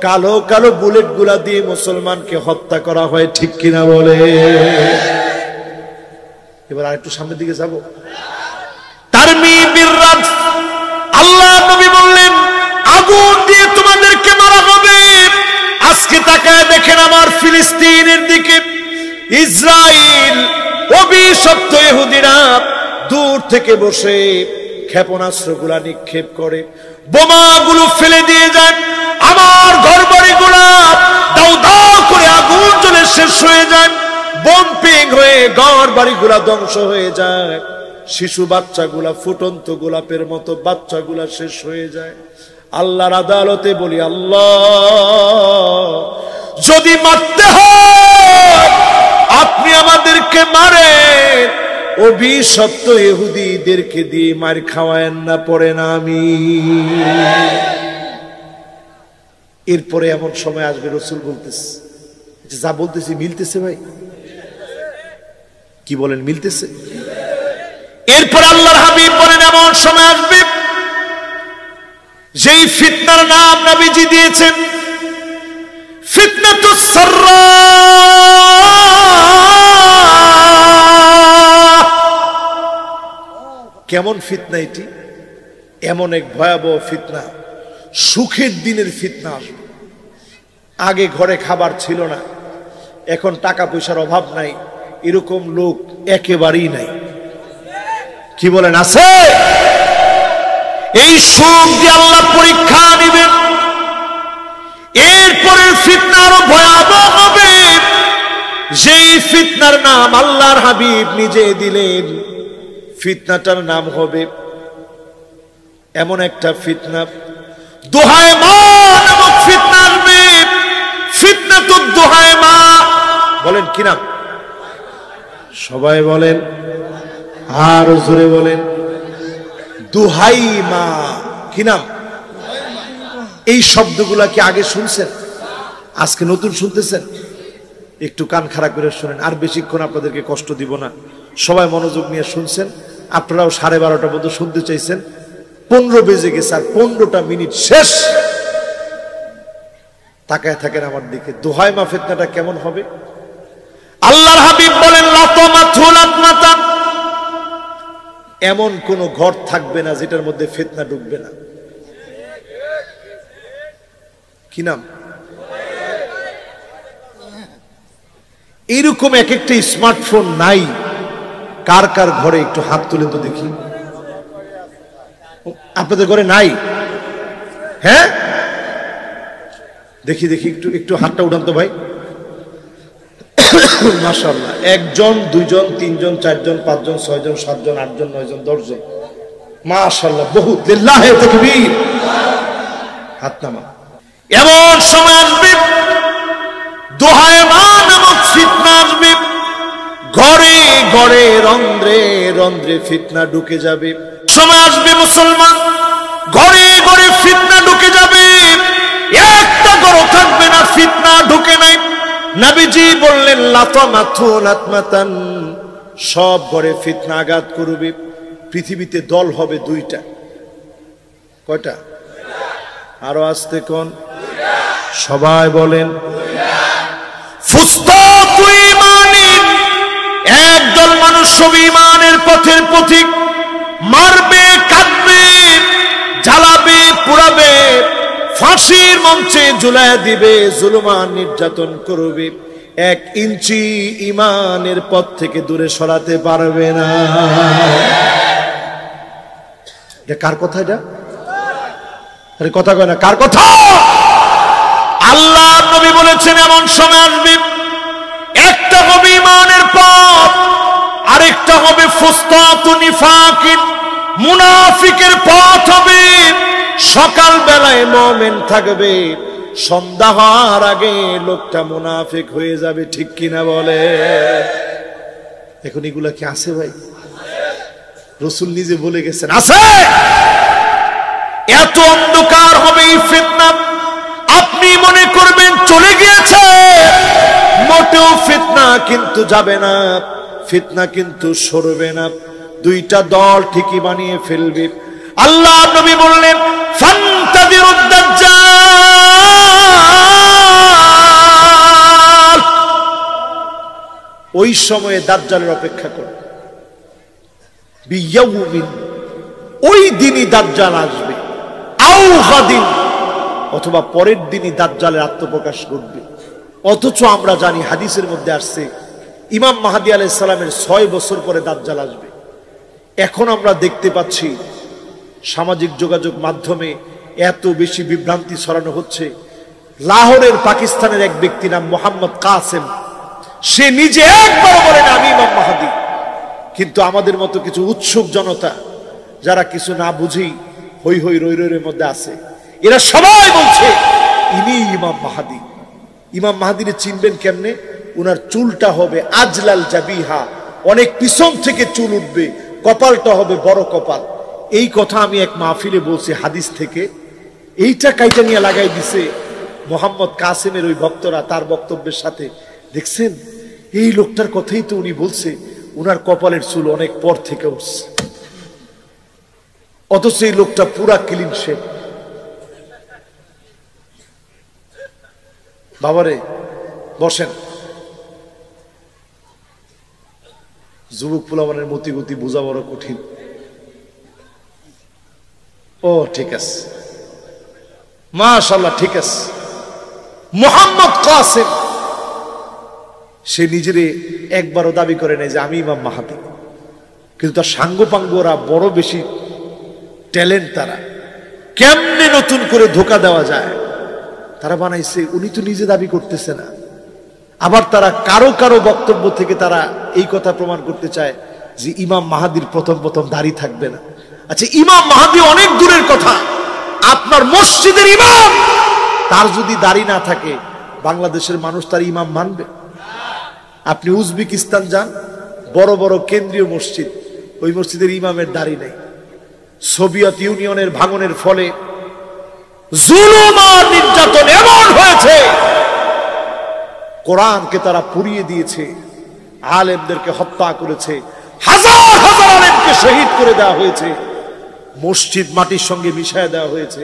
A: কালো কালো বুলেট গুলা দিয়ে মুসলমানকে হত্যা করা হয়, ঠিক কিনা বলে? এবার আরেকটু সামনের দিকে যাব। তারমি বিররাজ, আল্লাহ নবী বললেন আগুন দিয়ে তোমাদেরকে মারা হবে। আজকে তাকায় দেখেন আমার ফিলিস্তিনের দিকে, ইসরায়েল অভিশপ্ত ইহুদিরা দূর থেকে বসে ক্ষেপণাস্ত্রগুলা নিক্ষেপ করে, বোমাগুলো ফেলে দিয়ে যায়। আমার ঘরবাড়িগুলা দাউ দাউ করে আগুন জ্বলে শেষ হয়ে যায়, বোমপিং হয়ে ঘরবাড়িগুলা ধ্বংস হয়ে যায়। শিশু বাচ্চাগুলা ফুটন্ত গোলাপের মতো বাচ্চাগুলা শেষ হয়ে যায়। আল্লাহর আদালতে বলি, আল্লাহ যদি মারতে হয় আপনি আমাদেরকে মারেন, অভিশপ্ত ইহুদিদেরকে দিয়ে মার খাওয়ায়েন না, পড়ে না আমি। এরপরে এমন সময় আসবে, রসুল বলতেছে, যা বলতেছি মিলতেছে ভাই? কি বলেন, মিলতেছে? এরপর আল্লাহর হাবিব বলেন এমন সময় আসবে যেই ফিতনার নাম নবীজি দিয়েছেন, ফিতনাতুস সাররা। কেমন ফিতনা এটি? এমন এক ভয়াবহ ফিতনা, সুখের দিনের ফিতনা আসবে। আগে ঘরে খাবার ছিল না, এখন টাকা পয়সার অভাব নাই, এরকম লোক একেবারেই নাই। কি বলেন, আছে? এই সুখ দিয়ে আল্লাহ পরীক্ষা নেবেন। এরপরের ফিতনা আরো ভয়াবহ হবে, যেই ফিতনার নাম আল্লাহর হাবিব নিজে দিলেন। ফিতনাটার নাম হবে এমন একটা ফিতনা, দোহায় মা নামক ফিতনা আসবে। ফিতনাতুদ দোহায় মা। বলেন কি নাম? সবাই বলেন, আর জোরে বলেন। দোহাই মা। কি নাম? এই শব্দগুলা কি আগে শুনছেন? আজকে নতুন শুনতেছেন? একটু কান খাড়া করে শুনেন, আর বেশিক্ষণ আপনাদেরকে কষ্ট দিব না। সবাই মনোযোগ নিয়ে শুনছেন। আপনারাও 12:30 পর্যন্ত শুনতে চাইছেন, 15 বেজে গেছে, আর 15টা মিনিট শেষ। তাকায় থাকেন আমার দিকে। দোহাই মা ফিতনাটা কেমন হবে? আল্লাহর হাবিব বলেন, লাতমাতুলাতমাতান, এমন কোন ঘর থাকবে না যেটার মধ্যে ফিতনা ঢুকবে না। কি নাম? এইরকম এক একটা স্মার্টফোন নাই কার কার ঘরে? একটু হাত তুলে তো দেখি। আপনাদের ঘরে নাই? হ্যাঁ, দেখি দেখি, একটু একটু হাতটা উঠান তো ভাই। মাশাআল্লাহ। 1 জন, 2 জন, 3 জন, 4 জন, 5 জন, 6 জন, 7 জন, 8 জন, 9 জন, 10 জন। মাশাআল্লাহ, বহুত। লিল্লাহি তাকবীর। হাত নামা। এমন সময় আসবে দোহায় মা নামক ফিতনা আসবে। ঘরে ঘরে, রন্ধ্রে রন্ধ্রে ফিতনা ঢুকে যাবে। সময় আসবে মুসলমান, ঘরে ঘরে ফিতনা ঢুকে যাবে। একটা ঘর থাকবে না ফিতনা ঢুকে নাই। নবীজি বললেন, লাতমাতুলাতমাতান, সব ঘরে ফিতনা আঘাত করবে। পৃথিবীতে দল হবে 2টা। কয়টা? আরো আসতে কোন? সবাই বলেন। ফুসতাতু ঈমানিন, একদল মানুষ সব ঈমানের পথের পথিক, মারবে, কাটবে, জ্বালাবে, পোড়াবে, ফাঁসির মঞ্চে ঝুলায় দিবে, জুলুমান নির্যাতন করবে। 1 ইঞ্চি ঈমানের পথ থেকে দূরে সরাতে পারবে না। এটা কার কথা? এটা কথা কয় না, কার কথা? আল্লাহ নবী বলেছেন এমন সময় আসবে একটা হবে ঈমানের পথ, আরেকটা হবে ফুসতাতু নিফাকিন, মুনাফিকের পথ হবে। সকাল বেলায় মুমিন থাকবে, সন্ধ্যা হওয়ার আগে লোকটা মুনাফিক হয়ে যাবে। ঠিক কিনা বলে? এখন এগুলা কি আছে ভাই? রাসূল নিজে বলে গেছেন আছে। এত অন্ধকার হবে এই ফিতনা, আপনি মনে করবেন চলে গিয়েছে, মোটেও ফিতনা কিন্তু যাবে না, ফিতনা কিন্তু সরবে না। দুইটা দল ঠিকই বানিয়ে ফেলবে। আল্লাহ নবী বললেন ফান্তাযিরুদ দাজ্জাল, ওই সময়ে দাজ্জালের অপেক্ষা করো। বিয়াউমিন, ওই দিনই দাজ্জাল আসবে। আও গাদিন, অথবা পরের দিনই দাজ্জালের আত্মপ্রকাশ ঘটবে। অথচ আমরা জানি হাদিসের মধ্যে আসছে ইমাম মাহদী আলাইহিস সালামের 6 বছর পরে দাজ্জাল আসবে। এখন আমরা দেখতে পাচ্ছি সামাজিক যোগাযোগ মাধ্যমে এত বেশি বিভ্রান্তি ছড়ানো হচ্ছে। লাহোরের পাকিস্তানের এক ব্যক্তি নাম মোহাম্মদ কাসেম, সে নিজে একবার বলেন আমি ইমাম মাহদী, কিন্তু আমাদের মতো কিছু উৎসুক জনতা যারা কিছু না বুঝি হই হই রই রইয়ের মধ্যে আছে, এরা সবাই বলছে ইনি ইমাম মাহদী। ইমাম মাহদীরে চিনবেন কেমনে? উনার চুলটা হবে আজলাল জাবিহা, অনেক পিছন থেকে চুল উঠবে, কপালটা হবে বড় কপাল। এই কথা আমি এক মাহফিলে বলছি হাদিস থেকে, এইটা কাইটা নিয়ে লাগাই দিছে মোহাম্মদ কাসেমের ওই ভক্তরা তার বক্তব্যের সাথে। দেখছেন, এই লোকটার কথাই তো উনি বলছে উনার কপালের চুল অনেক পর থেকে উঠছে, অথচ এই লোকটা পুরা ক্লিন শেভ। বাবারে বসেন, যুবক পোলাপানের মতিগতি বোঝা বড় কঠিন। ও ঠিক আছে, মাশাআল্লাহ ঠিক আছে। মোহাম্মদ কাসেম সে নিজেরে একবারও দাবি করে নাই যে আমি ইমাম মাহদী, কিন্তু তার সাঙ্গপাঙ্গরা বড় বেশি ট্যালেন্ট। তারা কেমনে নতুন করে ধোকা দেওয়া যায় তারা বানাইছে। উনি তো নিজে দাবি করতেছে না, আবার তারা কারো কারো বক্তব্য থেকে তারা এই কথা প্রমাণ করতে চায় যে ইমাম মাহদীর প্রথম প্রথম দাড়ি থাকবে না। আচ্ছা, ইমাম মাহদী অনেক দূরের কথা, আপনার মসজিদের ইমাম তার যদি দাড়ি না থাকে বাংলাদেশের মানুষ তার ইমাম মানবে? আপনি উজবেকিস্তান যান, বড় বড় কেন্দ্রীয় মসজিদ, ওই মসজিদের ইমামের দাড়ি নেই। সোভিয়েত ইউনিয়নের ভাঙনের ফলে জুলুম আর নির্যাতন এমন হয়েছে, কোরআনকে তারা পুড়িয়ে দিয়েছে, আলেমদেরকে হত্যা করেছে, হাজার হাজার আলেমকে শহীদ করে দেওয়া হয়েছে, মসজিদ মাটির সঙ্গে মিশিয়ে দেওয়া হয়েছে।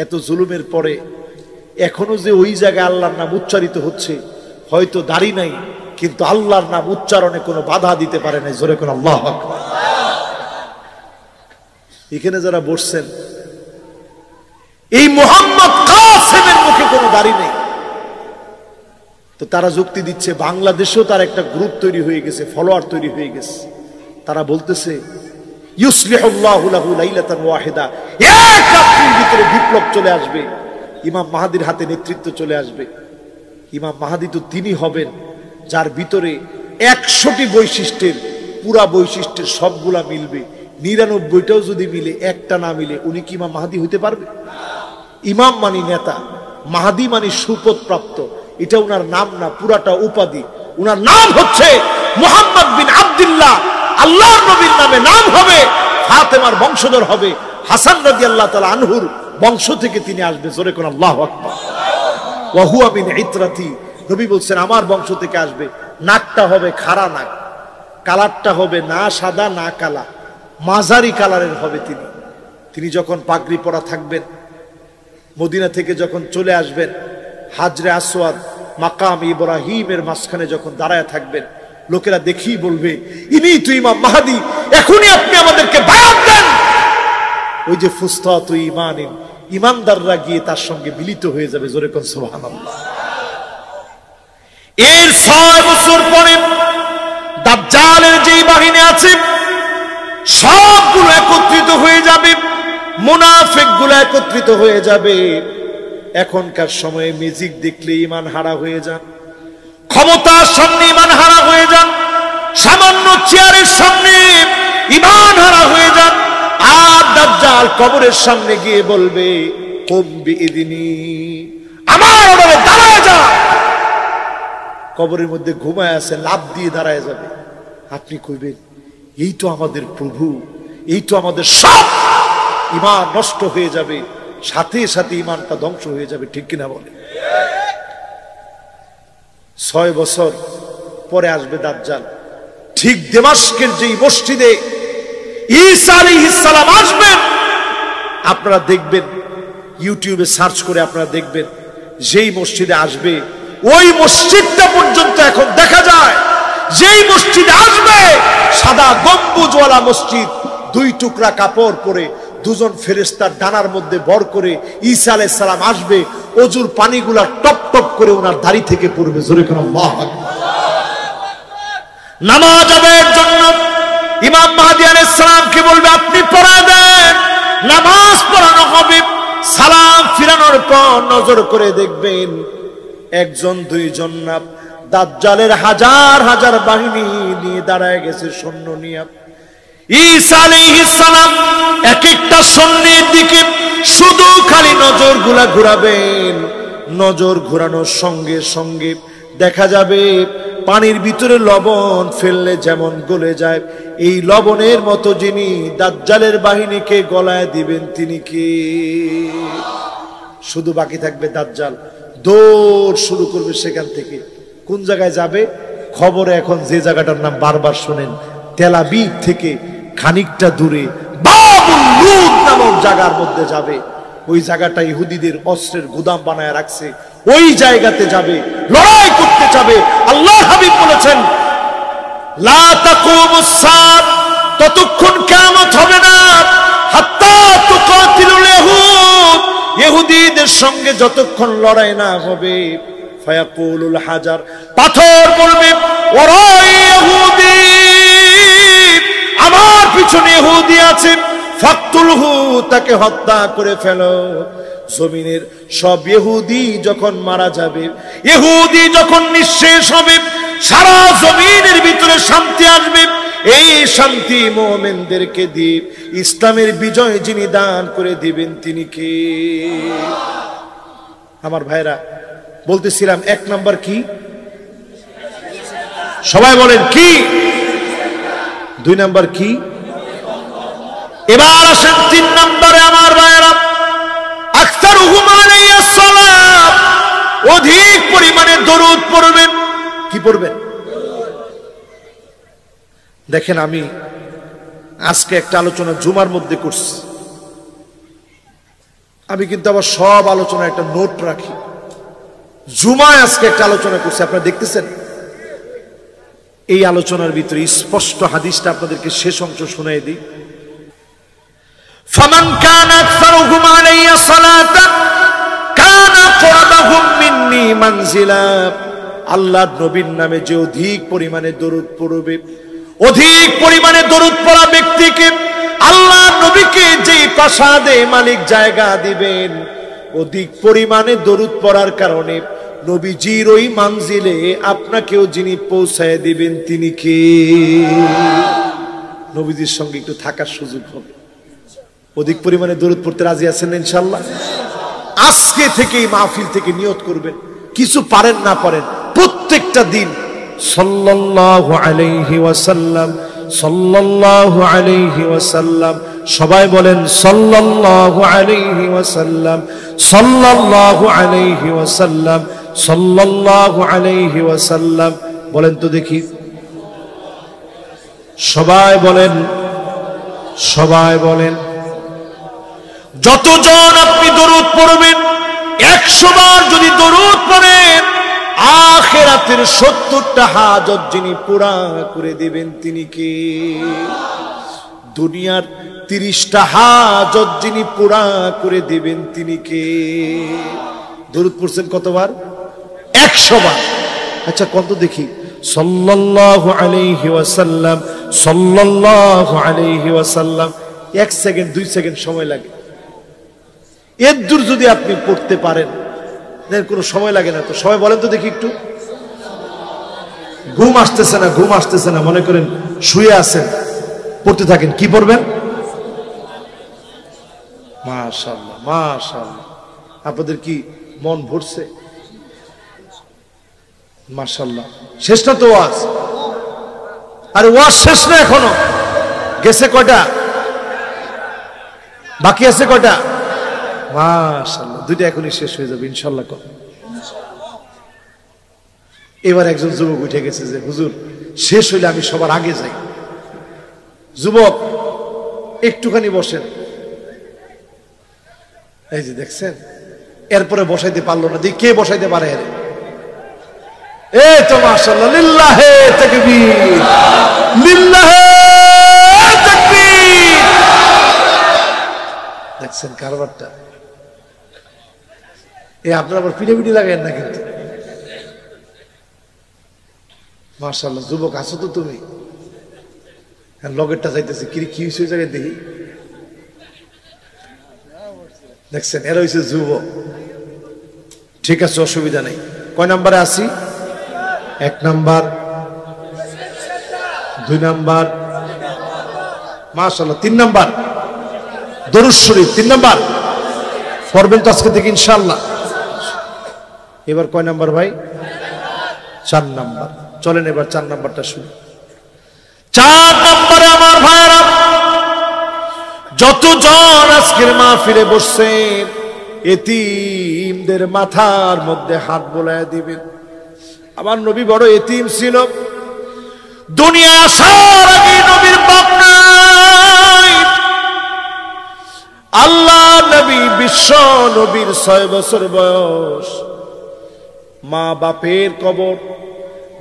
A: এত জুলুমের পরে এখনো যে ওই জায়গায় আল্লাহর নাম উচ্চারিত হচ্ছে, হয়তো দাড়ি নাই কিন্তু আল্লাহর নাম উচ্চারণে কোনো বাধা দিতে পারে নাই। জোরে কোন আল্লাহু আকবার। এখানে যারা বসছেন, এই মুহাম্মদ কাসেমের মুখে কোনো দাড়ি নেই, তো তারা যুক্তি দিচ্ছে বাংলাদেশেও তার একটা গ্রুপ তৈরি হয়ে গেছে, ফলোয়ার তৈরি হয়ে গেছে। তারা বলতেছে ইউসলিহুল্লাহু লাহু লাইলাতান ওয়াহিদা, এক রাত্রির ভিতরে বিপ্লব চলে আসবে, ইমাম মাহদীর হাতে নেতৃত্ব চলে আসবে। ইমাম মাহদী তো তিনি হবেন যার ভিতরে 100টি বৈশিষ্ট্যের পুরা বৈশিষ্ট্যের সবগুলা মিলবে, 99টাও যদি মিলে একটা না মিলে, উনি কি ইমাম মাহদী হইতে পারবে? ইমাম মানি নেতা, মাহদী মানি সুপদ প্রাপ্ত, এটা উনার নাম না, পুরাটা উপাধি। উনার নাম হচ্ছে মুহাম্মদ বিন আব্দুল্লাহ, আল্লাহর নবীর নামে নাম হবে, ফাতেমার বংশধর হবে, হাসান রাদিয়াল্লাহু তাআলা আনহুর বংশ থেকে তিনি আসবে। জোরে কোন আল্লাহু আকবার। ওয়া হুয়া মিন ইতরাতি, নবী বলছেন আমার বংশ থেকে আসবে। নাকটা হবে খাড়া নাক, কালারটা হবে না সাদা না কালা, মাঝারি কালারের হবে তিনি। তিনি যখন পাগড়ি পরা থাকবেন, মদিনা থেকে যখন চলে আসবেন, হাজরে আসওয়াদ মাকাম ইব্রাহিমের মাঝখানে যখন দাঁড়ায় থাকবেন, লোকেরা দেখেই বলবে ইনি তো ইমাম মাহদী, এখনই আপনি আমাদেরকে বায়াত দেন। ওই যে ফুসতাতু ঈমানিন, ইমানদাররা গিয়ে তার সঙ্গে মিলিত হয়ে যাবে। জোরে কোন সুবহানাল্লাহ। এর 6 বছর পরে দাজ্জালের যে বাহিনী আছে সবগুলো একত্রিত হয়ে যাবে, মুনাফিকগুলো একত্রিত হয়ে যাবে। এখনকার সময়ে মিউজিক দেখলে ঈমান হারা হয়ে যান, ক্ষমতার সামনে ঈমান হারা হয়ে যান, সামান্য চেয়ারের সামনে ঈমান হারা হয়ে যান, আর দাজ্জাল কবরের সামনে গিয়ে বলবে কুম বিইذনি, আমার অর্ডারে দাঁড়ায় যা। কবরের মধ্যে ঘুমায় আছে, লাফ দিয়ে দাঁড়ায় যাবে। আপনি কইবেন এই তো আমাদের প্রভু, এই তো আমাদের সব। ঈমান নষ্ট হয়ে যাবে, সাথে সাথে ঈমানটা ধ্বংস হয়ে যাবে, ঠিক কিনা বলে? 6 বছর পরে আসবে দাজ্জাল। ঠিক দামেস্কের যেই মসজিদে ঈসা আলাইহিস সালাম আসবেন, আপনারা দেখবেন, ইউটিউবে সার্চ করে আপনারা দেখবেন, যেই মসজিদে আসবে ওই মসজিদটা পর্যন্ত এখন দেখা যায়। যেই মসজিদে আসবে সাদা গম্বুজওয়ালা মসজিদ, 2 টুকরা কাপড় পরে দুজন ফেরেশতার ডানার মধ্যে ভর করে ঈসা আলাইহিস সালাম আসবে, ওজুর পানিগুলা টপ টপ করে ওনার দাড়ি থেকে পড়বে। জোরে করে আল্লাহু আকবার। নামাজ আদায়ের জন্য ইমাম মাহদী আলাইহিস সালামকে বলবে আপনি পড়ায় দেন, নামাজ পড়ানো হবে। সালাম ফিরানোর পর নজর করে দেখবেন 1 2 জন না, দাজ্জালের হাজার হাজার বাহিনী নিয়ে দাঁড়ায় গেছে, সৈন্য নিয়ে। ঈসা আলাইহিস সালাম এক একটা সৈন্যের দিকে শুধু খালি নজরগুলা ঘোরাবেন। নজর ঘোরানোর সঙ্গে সঙ্গে দেখা যাবে পানির ভিতরে লবণ ফেললে যেমন গলে যায়, এই লবণের মতো যিনি দাজ্জালের বাহিনীকে গলায় দিবেন তিনি কে? শুধু বাকি থাকবে দাজ্জাল দৌড় শুরু করবে সেখান থেকে। কোন জায়গায় যাবে? খবরে এখন যে জায়গাটার নাম বারবার শোনেন, তেল আবিব থেকে খানিকটা দূরে বাবুল লুদ নামক জায়গার মধ্যে যাবে। ওই জায়গাটা ইহুদিদের অস্ত্রের গুদাম বানায় রাখছে, ওই জায়গাতে যাবে, লড়াই করতে যাবে। আল্লাহ হাবিব বলেছেন লা তাকুমুস সাআত, ততক্ষণ কিয়ামত হবে না হাত্তা তুকাতিলুল ইহুদ, ইহুদিদের সঙ্গে যতক্ষণ লড়াই না হবে। ফায়াকুলুল হাজার, পাথর বলবে ওরাই ইহুদি, আমার পিছনে ইহুদি আছে, ফাকতুলহু, তাকে হত্যা করে ফেলো। জমিনের সব ইহুদি যখন মারা যাবে, ইহুদি যখন নিঃশেষ হবে, সারা জমিনের ভিতরে শান্তি আসবে। এই শান্তি মুমিনদেরকে দিয়ে ইসলামের বিজয় যিনি দান করে দিবেন তিনি কে? আমার ভাইরা বলতেছিলাম 1 নাম্বার কি? সবাই বলেন কি? 2 নাম্বার কি? এবার আসেন 3 নম্বরে। আমার ভাইরা আকসারুহুম আলাইহিস সালাত, অধিক পরিমাণে দরুদ পড়বেন। কি পড়বেন? দেখেন আমি আজকে একটা আলোচনা জুমার মধ্যে করছি, আমি কিন্তু আবার সব আলোচনা একটা নোট রাখি। জুমায় আজকে একটা আলোচনা করছি, আপনারা দেখতেছেন। এই আলোচনার ভিতরে স্পষ্ট হাদিসটা আপনাদেরকে শেষ অংশ শুনাই দিই। ফামান কানা আকসারুহুম আলাইয়া সালাতান কানা কুরবাহুম মিন্নি মানজিলা, আল্লাহর নবীর নামে যে অধিক পরিমাণে দরুদ পড়বে, অধিক পরিমাণে দরুদ পড়া ব্যক্তিকে আল্লাহর নবীকে যে প্রাসাদে মালিক জায়গা দিবেন, অধিক পরিমাণে দরুদ পড়ার কারণে নবীজির ওই মানজিলে আপনাকেও যিনি পৌঁছায় দিবেন তিনি কে? নবীজির সঙ্গে একটু থাকার সুযোগ হবে। অধিক পরিমাণে দরুদ পড়তে রাজি আছেন ইনশাআল্লাহ? আজকে থেকে এই মাহফিল থেকে নিয়ত করবেন, কিছু পারেন না পারেন প্রত্যেকটা দিন সাল্লাল্লাহু আলাইহি ওয়াসাল্লাম, সাল্লাল্লাহু আলাইহি ওয়াসাল্লাম। সবাই বলেন সাল্লাল্লাহু আলাইহি ওয়াসাল্লাম, সাল্লাল্লাহু আলাইহি ওয়াসাল্লাম, সাল্লাল্লাহু আলাইহি ওয়াসাল্লাম। বলেন তো দেখি, সবাই বলেন, সবাই বলেন। যতজন আপনি দরুদ পড়বেন, 100 বার যদি দরুদ পড়েন, আখিরাতের 70টা হাজত যিনি পুরা করে দিবেন তিনি কে? দুনিয়ার 30টা হাজত যিনি পুরা করে দিবেন তিনি কে? দরুদ পড়ছেন কতবার? 100 বার। আচ্ছা কত দেখি? সাল্লাল্লাহু আলাইহি ওয়াসাল্লাম, সাল্লাল্লাহু আলাইহি ওয়াসাল্লাম। 1 সেকেন্ড 2 সেকেন্ড সময় লাগে। এর দূর যদি আপনি পড়তে পারেন, কোনো সময় লাগে না তো। সবাই বলেন তো দেখি একটু ঘুম আসতেছে না মনে করেন শুয়ে আছেন, পড়তে থাকেন। কি পড়বেন? মাশাআল্লাহ মাশাআল্লাহ, আপনাদের কি মন ভরছে? মাশাআল্লাহ। শেষ না তো ওয়াজ? আরে ওয়াজ শেষ না, এখনো গেছে কয়টা? বাকি আছে কয়টা? মাশাআল্লাহ, দুইটা এখনই শেষ হয়ে যাবে ইনশাআল্লাহ। এবার একজন যুবক উঠে গেছে যে হুজুর শেষ হইলে আমি সবার আগে যাই। যুবক একটুখানি বসেন। এই যে দেখছেন, এরপরে বসাইতে পারলো না, দেখি কে বসাইতে পারে? এই তো মাশাআল্লাহ, লিল্লাহে তাকবীর, লিল্লাহে তাকবীর। দেখছেন কারবারটা? এই আপনারা আবার পিটাপিটি লাগায়েন না কিন্তু। মাশাআল্লাহ, যুবক আছো তো তুমি? লগেরটা যাইতেছে, কি হয়েছে জায়গায় দেখি। দেখছেন, এরা হয়েছে যুবক। ঠিক আছে, অসুবিধা নেই। কয় নাম্বারে আছি? 1 নাম্বার, 2 নাম্বার, মাশাআল্লাহ 3 নাম্বার দরুদ শরীফ 3 নাম্বার পড়বেন তো আজকে থেকে ইনশাআল্লাহ। এবার কয় নাম্বার ভাই? 4 নাম্বার। চলেন এবার 4 নাম্বারটা শুনি। 4 নাম্বারে আমার ভাইরা, যতজন আজকের মাহফিলে বসছেন, এতিমদের মাথার মধ্যে হাত বোলায় দিবেন। আমার নবী বড় এতিম ছিল। দুনিয়া আসার আগে নবীর বাপ নাই। আল্লাহ নবী বিশ্ব নবীর 6 বছর বয়স, মা বাপের কবর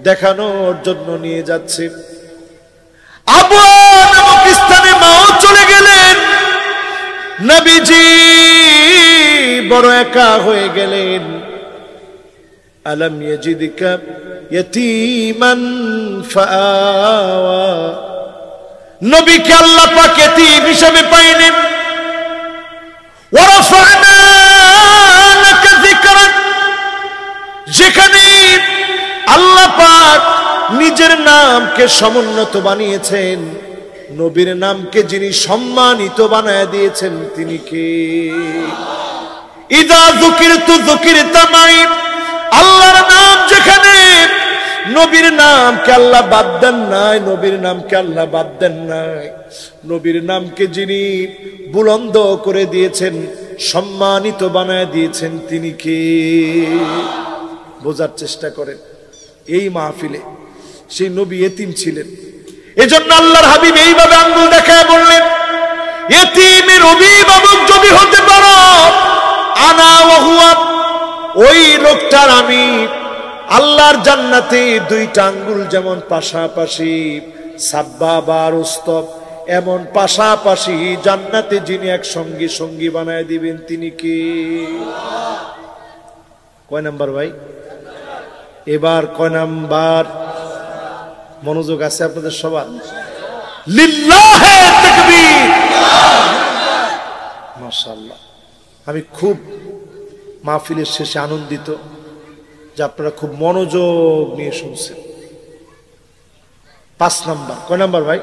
A: দেখানোর জন্য নিয়ে যাচ্ছে। আবু নামক স্থানে মাও চলে গেলেন। নবীজি বড় একা হয়ে গেলেন। আলম ইয়াজিদকা ইয়াতীমান ফাআওয়া, নবীকে আল্লাহ পাক ইয়াতীম হিসেবে পাইলেন। ওয়া রাফা'না লাকা যিকরাক, যেখানে আল্লাহ পাক নিজের নামকে সমুন্নত বানিয়েছেন, নবীর নামকে যিনি সম্মানিত বানায় দিয়েছেন তিনি কে? ইযা যুকিরতু যুকিরতা মাই, আল্লাহর নাম যেখানে, নবীর নামকে আল্লাহ বাদ দেন নাই, নবীর নামকে আল্লাহ বাদ দেন নাই। নবীর নামকে যিনি বুলন্দ করে দিয়েছেন, সম্মানিত বানায় দিয়েছেন তিনি কে? বোঝার চেষ্টা করেন। এই মাহফিলে সেই নবী এতিম ছিলেন। এজন্য আল্লাহর হাবিব এইভাবে আঙ্গুল দেখায় বললেন, এতিমের অভিভাবক যদি হতে পারো, আনা ওয়া হুয়া, ওই লোকটার আমি। আল্লাহর জান্নাতে 2টা আঙ্গুল যেমন পাশাপাশি, সাব্বাবা আর উস্তব, এমন পাশাপাশি জান্নাতে যিনি এক সঙ্গী বানায় দিবেন তিনি কে? কয় নাম্বার ভাই? এবার কয় নাম্বার? মনোযোগ আছে আপনাদের সবার? লিল্লাহে তাকবীর, মাশাআল্লাহ। আমি খুব মাহফিলের শেষে আনন্দিত যে আপনারা খুব মনোযোগ নিয়ে শুনছেন। 5 নাম্বার। কয় নাম্বার ভাই?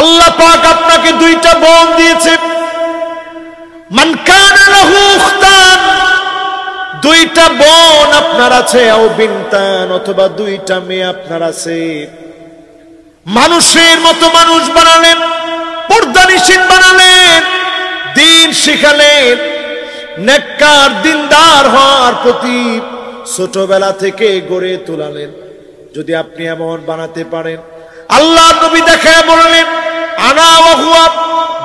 A: আল্লাহ পাক আপনাকে 2টা বোন দিয়েছে। মান কানা লাহু উখতান, 2টা বোন আপনার আছে, আও বিনতান, অথবা 2টা মেয়ে আপনার আছে। মানুষের মতো মানুষ বানালেন, পর্দানিশীন বানালেন, দিন শিখালেন, নেককার দিনদার হওয়ার প্রতি ছোটবেলা থেকে গড়ে তোলালেন। যদি আপনি এমন বানাতে পারেন, আল্লাহ নবী দেখায় বললেন, আনা ওয়া হুয়া,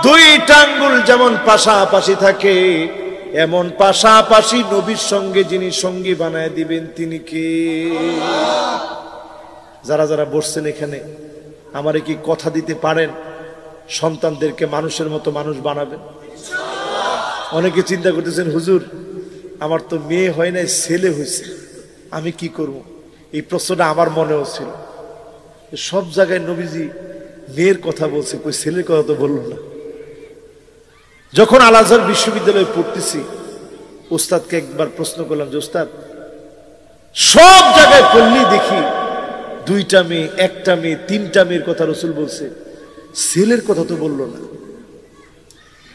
A: 2টা আঙ্গুল যেমন পাশাপাশি থাকে, এমন পাশাপাশি নবীর সঙ্গে যিনি সঙ্গী বানায় দিবেন তিনি কে? যারা যারা বসছেন এখানে, আমারে কি কথা দিতে পারেন সন্তানদেরকে মানুষের মতো মানুষ বানাবেন? অনেকে চিন্তা করতেছেন, হুজুর আমার তো মেয়ে হয় নাই, ছেলে হয়েছে, আমি কি করব? এই প্রশ্নটা আমার মনেও ছিল। সব জায়গায় নবীজি মেয়ের কথা বলছে, কই ছেলের কথা তো বলল না। যখন আল আজহার বিশ্ববিদ্যালয়ে পড়তেছি, উস্তাদকে একবার প্রশ্ন করলাম যে উস্তাদ, সব জায়গায় পড়লেই দেখি দুইটা মেয়ে, একটা মেয়ে, তিনটা মেয়ের কথা রাসূল বলছে, ছেলের কথা তো বললো না।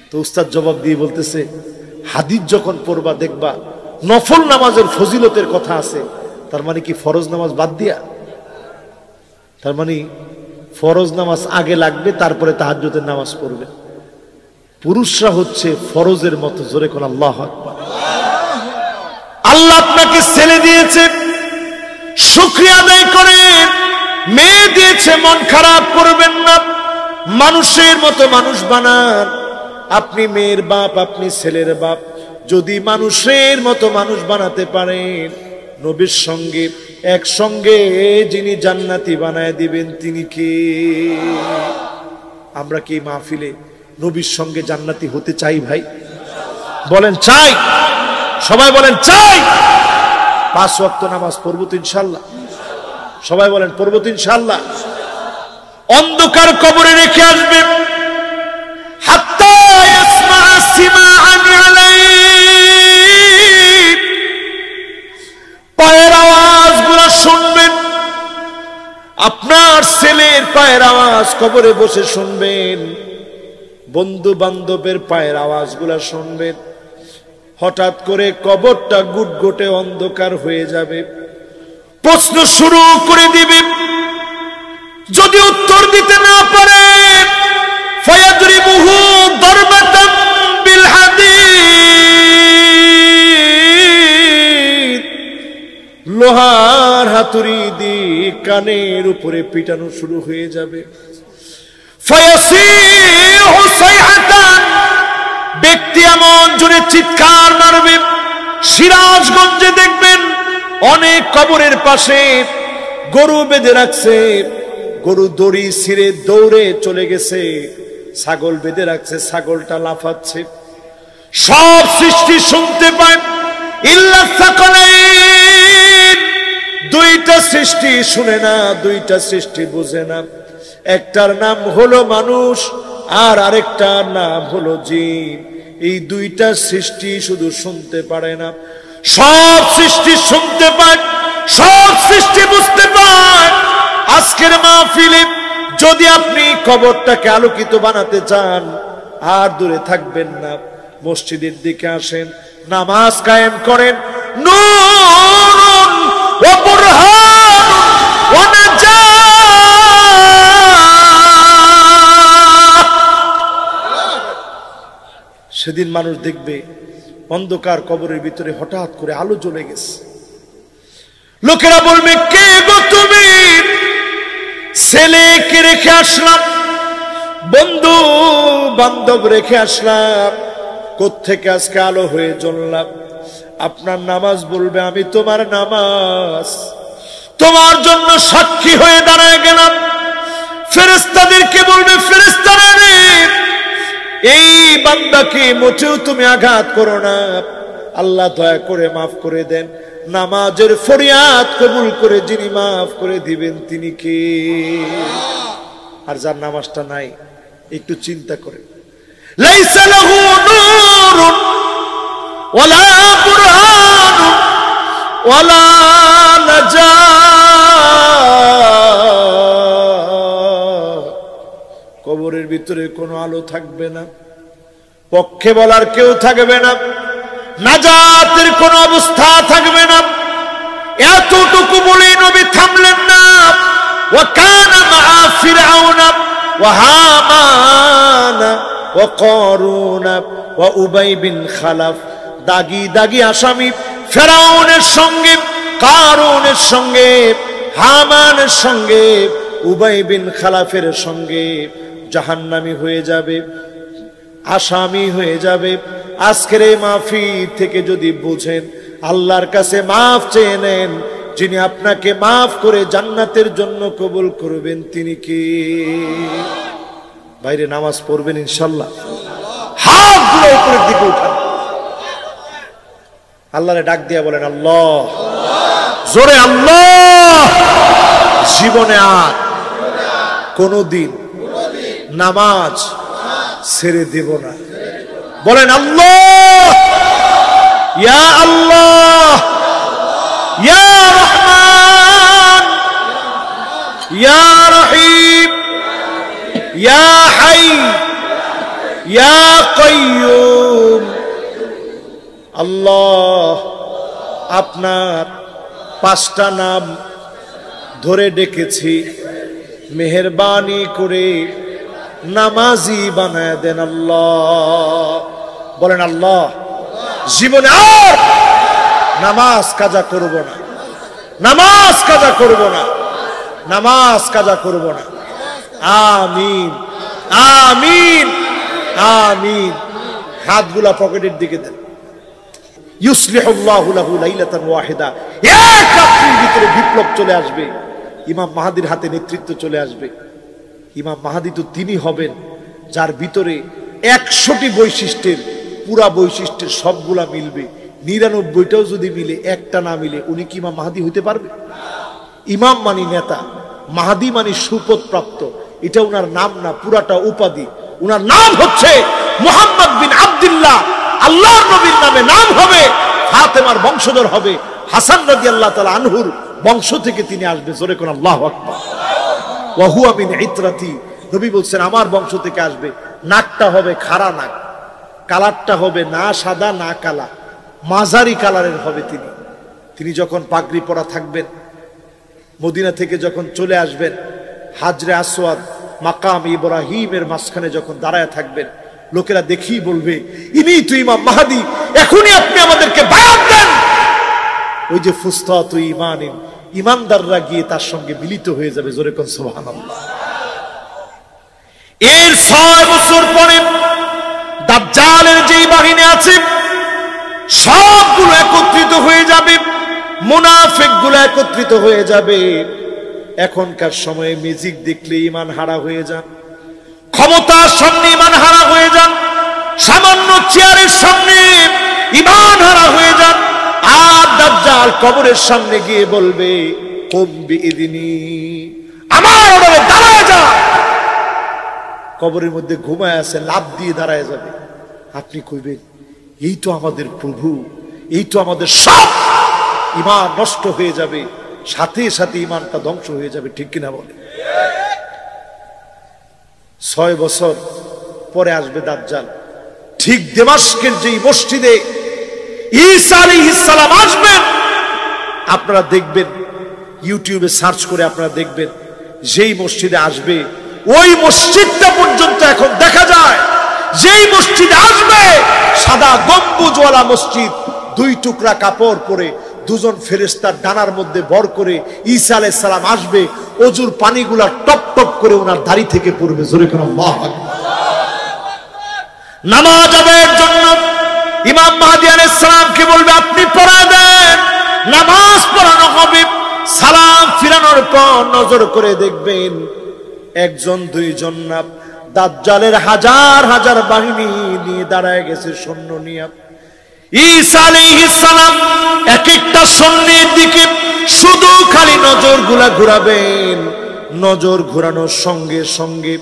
A: তো উস্তাদ জবাব দিয়ে বলতেছে, হাদিস যখন পড়বা দেখবা নফল নামাজের ফজিলতের কথা আছে, তার মানে কি ফরজ নামাজ বাদ দিয়া? তার মানে ফরজ নামাজ আগে লাগবে, তারপরে তাহাজ্জুদের নামাজ পড়বে। পুরুষরা হচ্ছে ফরজের মতো। জোরে কোন আল্লাহু আকবার। আল্লাহ আপনাকে ছেলে দিয়েছে, শুকরিয়া আদায় করেন। মেয়ে দিয়েছে, মন খারাপ করবেন না। মানুষের মতো মানুষ বানান। আপনি মেয়ের বাপ, আপনি ছেলের বাপ। যদি মানুষের মতো মানুষ বানাতে পারেন, নবীর সঙ্গে একসঙ্গে যিনি জান্নাতি বানায় দিবেন তিনি কে? আমরা কি মাহফিলে নবীর সঙ্গে জান্নাতি হতে চাই ভাই? বলেন চাই? সবাই বলেন চাই। 5 ওয়াক্ত নামাজ পড়বো তো ইনশাআল্লাহ? সবাই বলেন পড়বো তো ইনশাআল্লাহ? অন্ধকার কবরে রেখে আসবে, হাত্তা ইয়াসমা সিমাআন আলাইহি, পায়ের আওয়াজগুলো শুনবেন। আপনার ছেলের পায়ের আওয়াজ কবরে বসে শুনবেন, বন্ধু বান্ধবের পায়ের আওয়াজগুলো শুনবেন। হঠাৎ করে কবরটা গুটগুটে অন্ধকার হয়ে যাবে, প্রশ্ন শুরু করে দিবে। যদি উত্তর দিতে না পারে, ফায়াদরিবুহু দারবাতাম বিল হাদীদ, লোহার হাতুড়ি দিয়ে কানের উপরে পিটানো শুরু হয়ে যাবে। ফায়াসিহু সাইহাতান, ব্যক্তি এমন জোরে চিৎকার মারবে। সিরাজগঞ্জে দেখবেন অনেক কবরের পাশে গরু বেঁধে রাখছে, গরু দড়ি ছিঁড়ে দৌড়ে চলে গেছে। ছাগল বেঁধে রাখছে, ছাগলটা লাফাচ্ছে। সব সৃষ্টি শুনতে পায়, ইল্লা সাকালাইন, দুইটা সৃষ্টি শুনে না, দুইটা সৃষ্টি বুঝে না। একটার নাম হলো মানুষ, আর আরেকটার নাম হলো জিন। এই দুইটা সৃষ্টি শুধু শুনতে পারে না, সব সৃষ্টি শুনতে পায়, সব সৃষ্টি বুঝতে পায়। আজকের মাহফিলে যদি আপনি কবরটাকে আলোকিত বানাতে চান, আর দূরে থাকবেন না, মসজিদের দিকে আসেন, নামাজ কায়েম করেন। নূরুন ওয়া বুরহানুন ওয়া নাজাহ। সেদিন মানুষ দেখবে অন্ধকার কবরের ভিতরে হঠাৎ করে আলো জ্বলে গেছে। লোকেরা বলবে, কে গো তুমি? ছেলেকে রেখে আসলাম, বন্ধু বান্ধব রেখে আসলাম, কোত্থেকে আজকে আলো হয়ে জ্বললাম? আপনার নামাজ বলবে, আমি তোমার নামাজ, তোমার জন্য সাক্ষী হয়ে দাঁড়ায় গেলাম। ফেরেশতাদেরকে বলবে, ফেরেশতারা রে, এই বান্দাকে মোটেও তুমি আঘাত করো না, আল্লাহ দয়া করে মাফ করে দেন। নামাজের ফরিয়াদ কবুল করে যিনি মাফ করে দিবেন তিনি কে? আর যার নামাজটা নাই, একটু চিন্তা করেন। লাইসা লাহু নূরুন ওয়ালা বুরহানুন ওয়ালা নাজাহ, কবরের ভিতরে কোনো আলো থাকবে না, পক্ষে বলার কেউ থাকবে না, নাজাতের কোন অবস্থা থাকবে না। এতটুকু বলে নবী থামলেন না। ওয়া কানা মা ফিরআউনা ওয়া হামানা ওয়া কারুনা ওয়া উবাই বিন খালাফ, দাগি দাগি আসামি ফেরাউনের সঙ্গে, কারুনের সঙ্গে, হামানের সঙ্গে, উবাই বিন খালাফের সঙ্গে জাহান্নামী হয়ে যাবে, আসামি হয়ে যাবে। আজকের এই মাহফিল থেকে যদি বুঝেন, আল্লাহর কাছে মাফ চেয়ে নেন, যিনি আপনাকে মাফ করে জান্নাতের জন্য কবুল করবেন তিনি কে? বাইরে নামাজ পড়বেন ইনশাআল্লাহ। হাতগুলো উপরের দিকে উঠান, আল্লাহরে ডাক দিয়া বলেন, আল্লাহ, জোরে আল্লাহ। জীবনে আর কোনদিন নামাজ ছেড়ে দেব না। বলেন আল্লাহ, ইয়া আল্লাহ, ইয়া রহমান, ইয়া রহিম ইয়া হাই ইয়া কাইয়ুম। আল্লাহ, আপনার 5টা নাম ধরে ডেকেছি, মেহেরবানি করে নামাজি বানায় দেন আল্লাহ। বলেন আল্লাহ, জীবনে আর নামাজ কাজা করব না, নামাজ কাজা করব না, নামাজ কাজা করব না। আমিন আমিন আমিন। হাতগুলা পকেটের দিকে দেন। ইউসলিহুল্লাহু লাহু লাইলাতান ওয়াহিদা, এক রাত্রির ভিতরে বিপ্লব চলে আসবে। ইমাম মাহদির হাতে নেতৃত্ব চলে আসবে। ইমাম মাহদি তো তিনি হবেন যার ভিতরে 100টি বৈশিষ্ট্যের পুরা বৈশিষ্ট্যের সবগুলা মিলবে। 99টাও যদি মিলে, একটা না মিলে, উনি কি ইমাম মাহদি হইতে পারবে? ইমাম মানি নেতা, মাহদি মানি সুপদ প্রাপ্ত। এটা উনার নাম না, পুরাটা উপাধি। উনার নাম হচ্ছে মুহাম্মদ বিন আব্দুল্লাহ। আল্লাহর নবীর নামে নাম হবে, ফাতেমার বংশধর হবে, হাসান রাদিয়াল্লাহু তাআলা আনহুর বংশ থেকে তিনি আসবে। জোরে কোন আল্লাহু আকবার। ওয়া হুয়া মিন ইতরাতি, নবী বলছেন আমার বংশ থেকে আসবে। নাকটা হবে খাড়া নাক, কালারটা হবে না সাদা না কালা, মাঝারি কালারের হবে তিনি। তিনি যখন পাগড়ি পরা থাকবেন, মদিনা থেকে যখন চলে আসবেন, হাজরে আসওয়াদ মাকাম ইব্রাহিমের মাঝখানে যখন দাঁড়ায় থাকবেন, লোকেরা দেখি বলবে ইনি তো ইমাম মাহদি, এখনই আপনি আমাদেরকে বায়াত দেন। ওই যে ফুস্তাতু ঈমানিন, ইমানদাররা গিয়ে তার সঙ্গে মিলিত হয়ে যাবে। জোরে কোন সুবহানাল্লাহ। এর 6 বছর পরে দাজ্জালের যেই বাহিনী আছে সবগুলো একত্রিত হয়ে যাবে, মুনাফিকগুলো একত্রিত হয়ে যাবে। এখনকার সময়ে মিউজিক দেখলে ঈমান হারা হয়ে যান, ক্ষমতার সামনে ঈমান হারা হয়ে যান, সামান্য চেয়ারের সামনে ঈমান হারা হয়ে যান। আর দাজ্জাল কবরের সামনে গিয়ে বলবে কুম বিইذনি, আমার অর্ডারে দাঁড়ায় যা। কবরের মধ্যে ঘুমায় আছে, লাফ দিয়ে দাঁড়ায় যাবে। আপনি কইবেন এই তো আমাদের প্রভু, এই তো আমাদের সব। ঈমান নষ্ট হয়ে যাবে, সাথে সাথে ঈমানটা ধ্বংস হয়ে যাবে। ঠিক কিনা বলে? 6 বছর পরে আসবে দাজ্জাল। ঠিক দামেস্কের যেই মসজিদে ঈসা আলাইহিস সালাম আসবেন, আপনারা দেখবেন, ইউটিউবে সার্চ করে আপনারা দেখবেন, যেই মসজিদে আসবে ওই মসজিদটা পর্যন্ত এখন দেখা যায়। যেই মসজিদে আসবে সাদা গম্বুজওয়ালা মসজিদ, 2 টুকরা কাপড় পরে 2জন ফেরেশতার ডানার মধ্যে ভর করে ঈসা আলাইহিস সালাম আসবে। ওজুর পানিগুলা টপ টপ করে ওনার দাড়ি থেকে পড়বে। জোরে করে আল্লাহু আকবার। নামাজ আদায়ের জন্য ইমাম মাহদি আলাইহিস সালামকে বলবে আপনি পড়া দেন, নামাজ পড়ানো হবে। সালাম ফিরানোর পর নজর করে দেখবেন 1জন 2জন না, দাজ্জালের হাজার হাজার বাহিনী নিয়ে দাঁড়ায় গেছে সৈন্য নিয়ে। ঈসা আলাইহিস সালাম এক একটা সৈন্যের দিকে শুধু খালি নজরগুলা ঘোরাবেন। নজর ঘোরানোর সঙ্গে সঙ্গে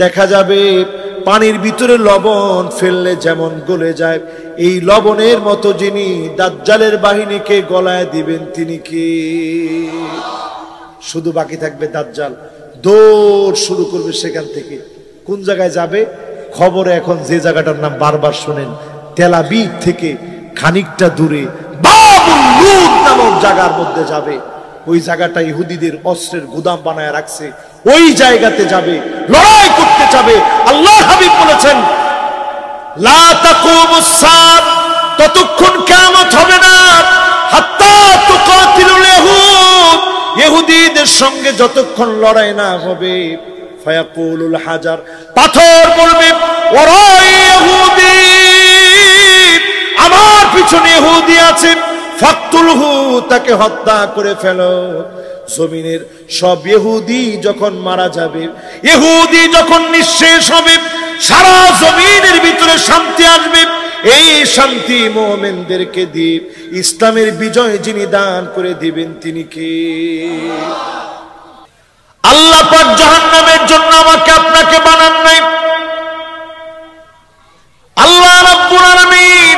A: দেখা যাবে পানির ভিতরে লবণ ফেললে যেমন গলে যায়, এই লবণের মতো যিনি দাজ্জালের বাহিনীকে গলায় দিবেন তিনি কে? শুধু বাকি থাকবে দাজ্জাল দৌড় শুরু করবে সেখান থেকে। কোন জায়গায় যাবে? খবরে এখন যে জায়গাটার নাম বারবার শুনেন, তেল আবিব থেকে খানিকটা দূরে বাবুল লুদ নামক জায়গার মধ্যে যাবে। ওই জায়গাটা ইহুদিদের অস্ত্রের গুদাম বানায় রাখছে, ওই জায়গাতে যাবে, লড়াই করতে যাবে। আল্লাহর হাবিব বলেছেন লা তাকুমুস সাআত, ততক্ষণ কিয়ামত হবে না হাত্তা তুকাতিলুল ইহুদ, ইহুদিদের সঙ্গে যতক্ষণ লড়াই না হবে। ফায়াকুলুল হাজার, পাথর বলবে ওরাই ইহুদি, আমার পিছনে ইহুদি আছে, ফাকতুলহু, তাকে হত্যা করে ফেলো। জমিনের সব ইহুদি যখন মারা যাবে, ইহুদি যখন নিঃশেষ হবে, সারা জমিনের ভিতরে শান্তি আসবে। এই শান্তি মুমিনদেরকে দিয়ে ইসলামের বিজয় যিনি দান করে দিবেন তিনি কে? আল্লাহ পাক জাহান্নামের জন্য আমাকে আপনাকে বানান নাই। আল্লাহ রাব্বুল আলামিন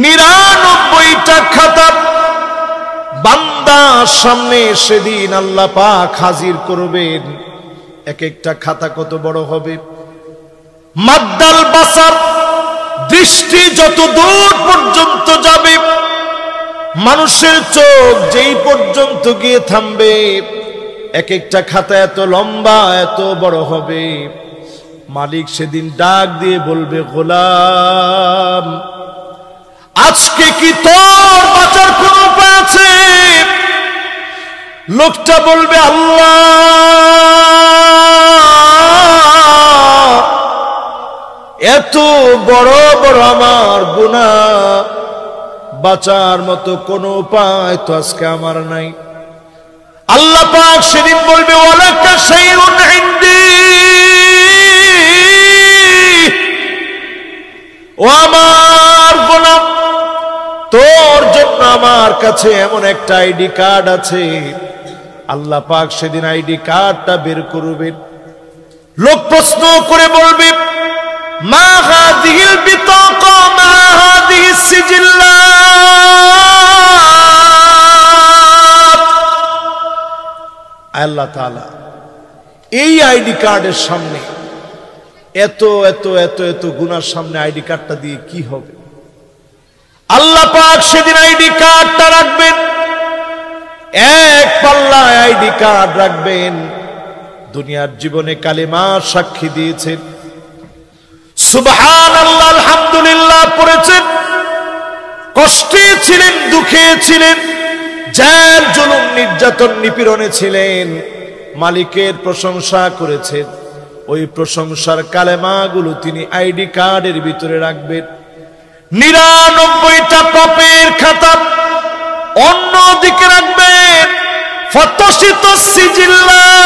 A: 99টা খাতা বান্দা সামনে সেদিন আল্লাহ পাক হাজির করবেন। এক একটা খাতা কত বড় হবে, মাদ্দাল বাসার, দৃষ্টি যত দূর পর্যন্ত যাবে, মানুষের চোখ যেই পর্যন্ত গিয়ে থামবে, এক একটা খাতা এত লম্বা এত বড় হবে। মালিক সেদিন ডাক দিয়ে বলবে, গোলাম আজকে কি তোর বাঁচার কোন উপায় আছে? লোকটা বলবে, আল্লাহ এত বড় বড় আমার গুনাহ, বাঁচার মতো কোন উপায় তো আজকে আমার নাই। আল্লাহ পাক সেদিন বলবে, ওয়ালাকা শাইউন ইনদি, ও আমার গোলাম তোর জন্য আমার কাছে এমন একটা আইডি কার্ড আছে। আল্লাহ পাক সেদিন আইডি কার্ডটা বের করবেন। লোক প্রশ্ন করে বলবে, মা হাযিহিল বিতাকা মা হাযিহিস সিজিল্লাত। আল্লাহ তাআলা এই আইডি কার্ডের সামনে, এত এত এত এত গুনার সামনে আইডি কার্ডটা দিয়ে কি হবে? আল্লাহ পাক সেদিন আইডি কার্ডটা রাখবেন, এক পাল্লায় আইডি কার্ড রাখবেন। দুনিয়ার জীবনে কালেমা সাক্ষী দিয়েছেন, সুবহানাল্লাহ আলহামদুলিল্লাহ পড়েছেন, কষ্টে ছিলেন, দুঃখে ছিলেন, জেল জুলুম নির্যাতন নিপীড়নে ছিলেন, মালিকের প্রশংসা করেছেন। ওই প্রশংসার কালেমাগুলো তিনি আইডি কার্ডের ভিতরে রাখবেন। 99টা পাপের খাতা অন্যদিকে রাখবেন। ফাতাশিতু সিজিল্লাত,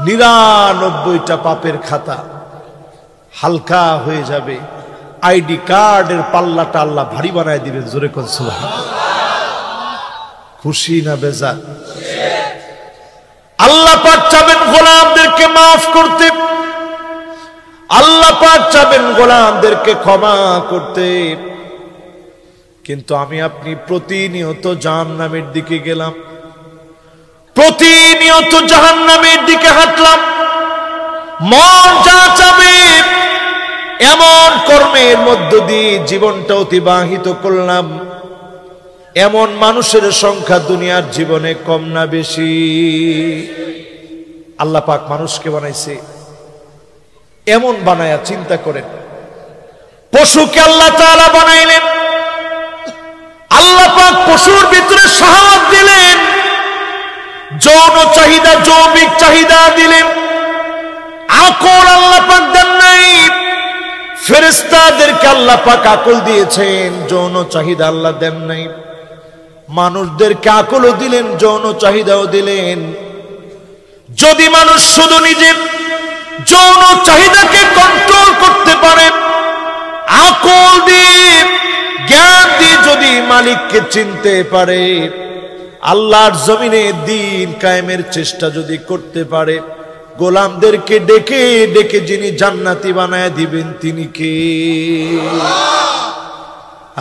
A: 99টা পাপের খাতা হালকা হয়ে যাবে। আইডি কার্ডের পাল্লাটা আল্লাহ ভারী বানায় দিবেন। জোরে কোন সুবহানাল্লাহ। খুশি না বেজার? আল্লাহ পাক চাবেন গোলামদেরকে মাফ করতে, আল্লাহ পাক চাবেন গোলামদেরকে ক্ষমা করতে। কিন্তু আমি আপনি প্রতিনিয়ত জাহান্নামের দিকে গেলাম, প্রতিনিয়ত জাহান্নামের দিকে হাঁটলাম। মন যা চাবে এমন কর্মের মধ্য দিয়ে জীবনটা অতিবাহিত করলাম। এমন মানুষের সংখ্যা দুনিয়ার জীবনে কম না বেশি? আল্লাহ পাক মানুষকে বানাইছে এমন বানায়া, চিন্তা করেন, পশুকে আল্লাহ তাআলা বানাইলেন, আল্লাহ পাক পশুর ভিতরে শাহাওয়াত দিলেন, যৌন চাহিদা, যৌবিক চাহিদা দিলেন। আকল আল্লাহ পাক দেন নাই। ফেরেশতাদেরকে আল্লাহ পাক আকল দিয়েছেন, যৌন চাহিদা আল্লাহ দেন নাই। মানুষদেরকে আকলও দিলেন, যৌন চাহিদাও দিলেন। যদি মানুষ শুধু নিজের যৌন চাহিদাকে কন্ট্রোল করতে পারে, আকল দিয়ে, জ্ঞান দিয়ে যদি মালিককে চিনতে পারে, আল্লাহর জমিনে দ্বীন কায়েমের চেষ্টা যদি করতে পারে, গোলামদেরকে ডেকে ডেকে যিনি জান্নাতি বানায় দিবেন তিনি কে?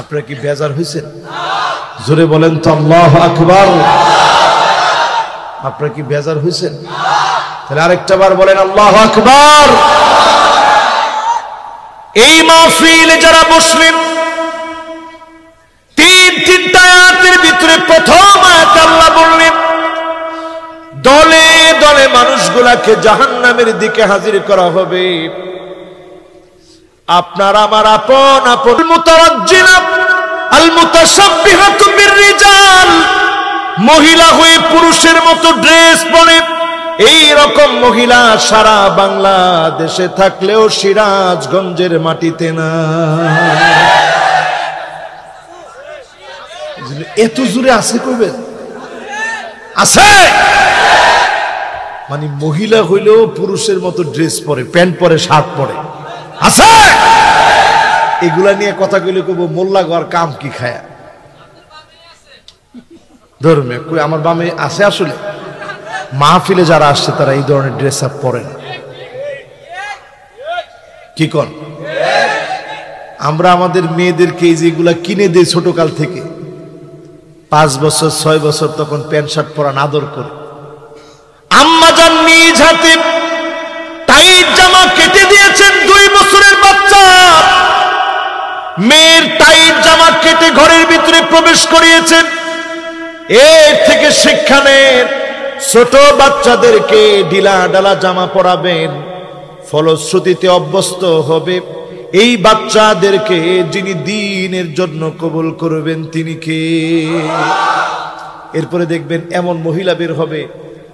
A: আপনারা কি বেজার হয়েছেন? জোরে বলেন তো আল্লাহু আকবার। আপনারা কি বেজার হয়েছেন? তাহলে আরেকটা বার বলেন আল্লাহু আকবার। এই মাহফিলে যারা বসলেন, তিনটা আয়াতের ভিতরে প্রথম আয়াত আল্লাহ বললেন, দলে দলে মানুষগুলাকে জাহান্নামের দিকে হাজির করা হবে। আপনার আমার আপন আপন মুতারাজ্জিলা আল মুতাশাব্বিহাতু বিররিজাল, মহিলা হয়ে পুরুষের মতো ড্রেস পরে এই রকম মহিলা সারা বাংলাদেশে থাকলেও সিরাজগঞ্জের মাটিতে না। এত জোরে আছে কইবেন? আছে মানে মহিলা হইলেও পুরুষের মতো ড্রেস পরে, প্যান্ট পরে, শার্ট পরে, আছে। এগুলা নিয়ে কথা কইলে কইব মোল্লা ঘর কাম কি খায়া ধর্মে কই আমার বামে আছে। আসলে মাহফিলে যারা আসছে তারা এই ধরনের ড্রেস আপ পরে না। কি কর? আমরা আমাদের মেয়েদেরকে এই যেগুলা কিনে দেই ছোটকাল থেকে, 5 বছর 6 বছর তখন প্যান্ট শার্ট পরান আদর করে। আম্মা জান নিজ হাতে টাইট জামা কেটে দিয়েছেন 2 বছরের বাচ্চা, মেয়ের টাইট জামা কেটে ঘরের ভিতরে প্রবেশ করিয়েছেন। এর থেকে শিক্ষা নেন, ছোট বাচ্চাদেরকে ঢিলা ঢালা জামা পরাবেন, ফলশ্রুতিতে অভ্যস্ত হবে। এই বাচ্চাদেরকে যিনি দ্বীনের জন্য কবুল করবেন তিনি কে? এরপরে দেখবেন এমন মহিলা বের হবে,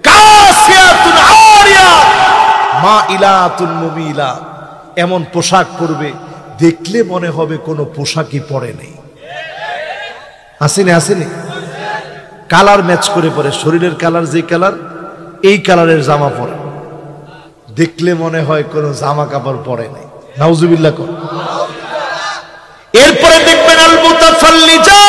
A: কাসিয়াতুন আরিয়া মাইলাতুন মুমিলা, এমন পোশাক পরবে দেখলে মনে হবে কোনো পোশাকই পরে নেই। আসেনি আসেনি? কালার ম্যাচ করে পরে, শরীরের কালার যে কালার, এই কালারের জামা পরে, দেখলে মনে হয় কোনো জামা কাপড় পরে নাই। নাউজুবিল্লাহ। এরপরে দেখবেন আল মুতাফাল্লিজা,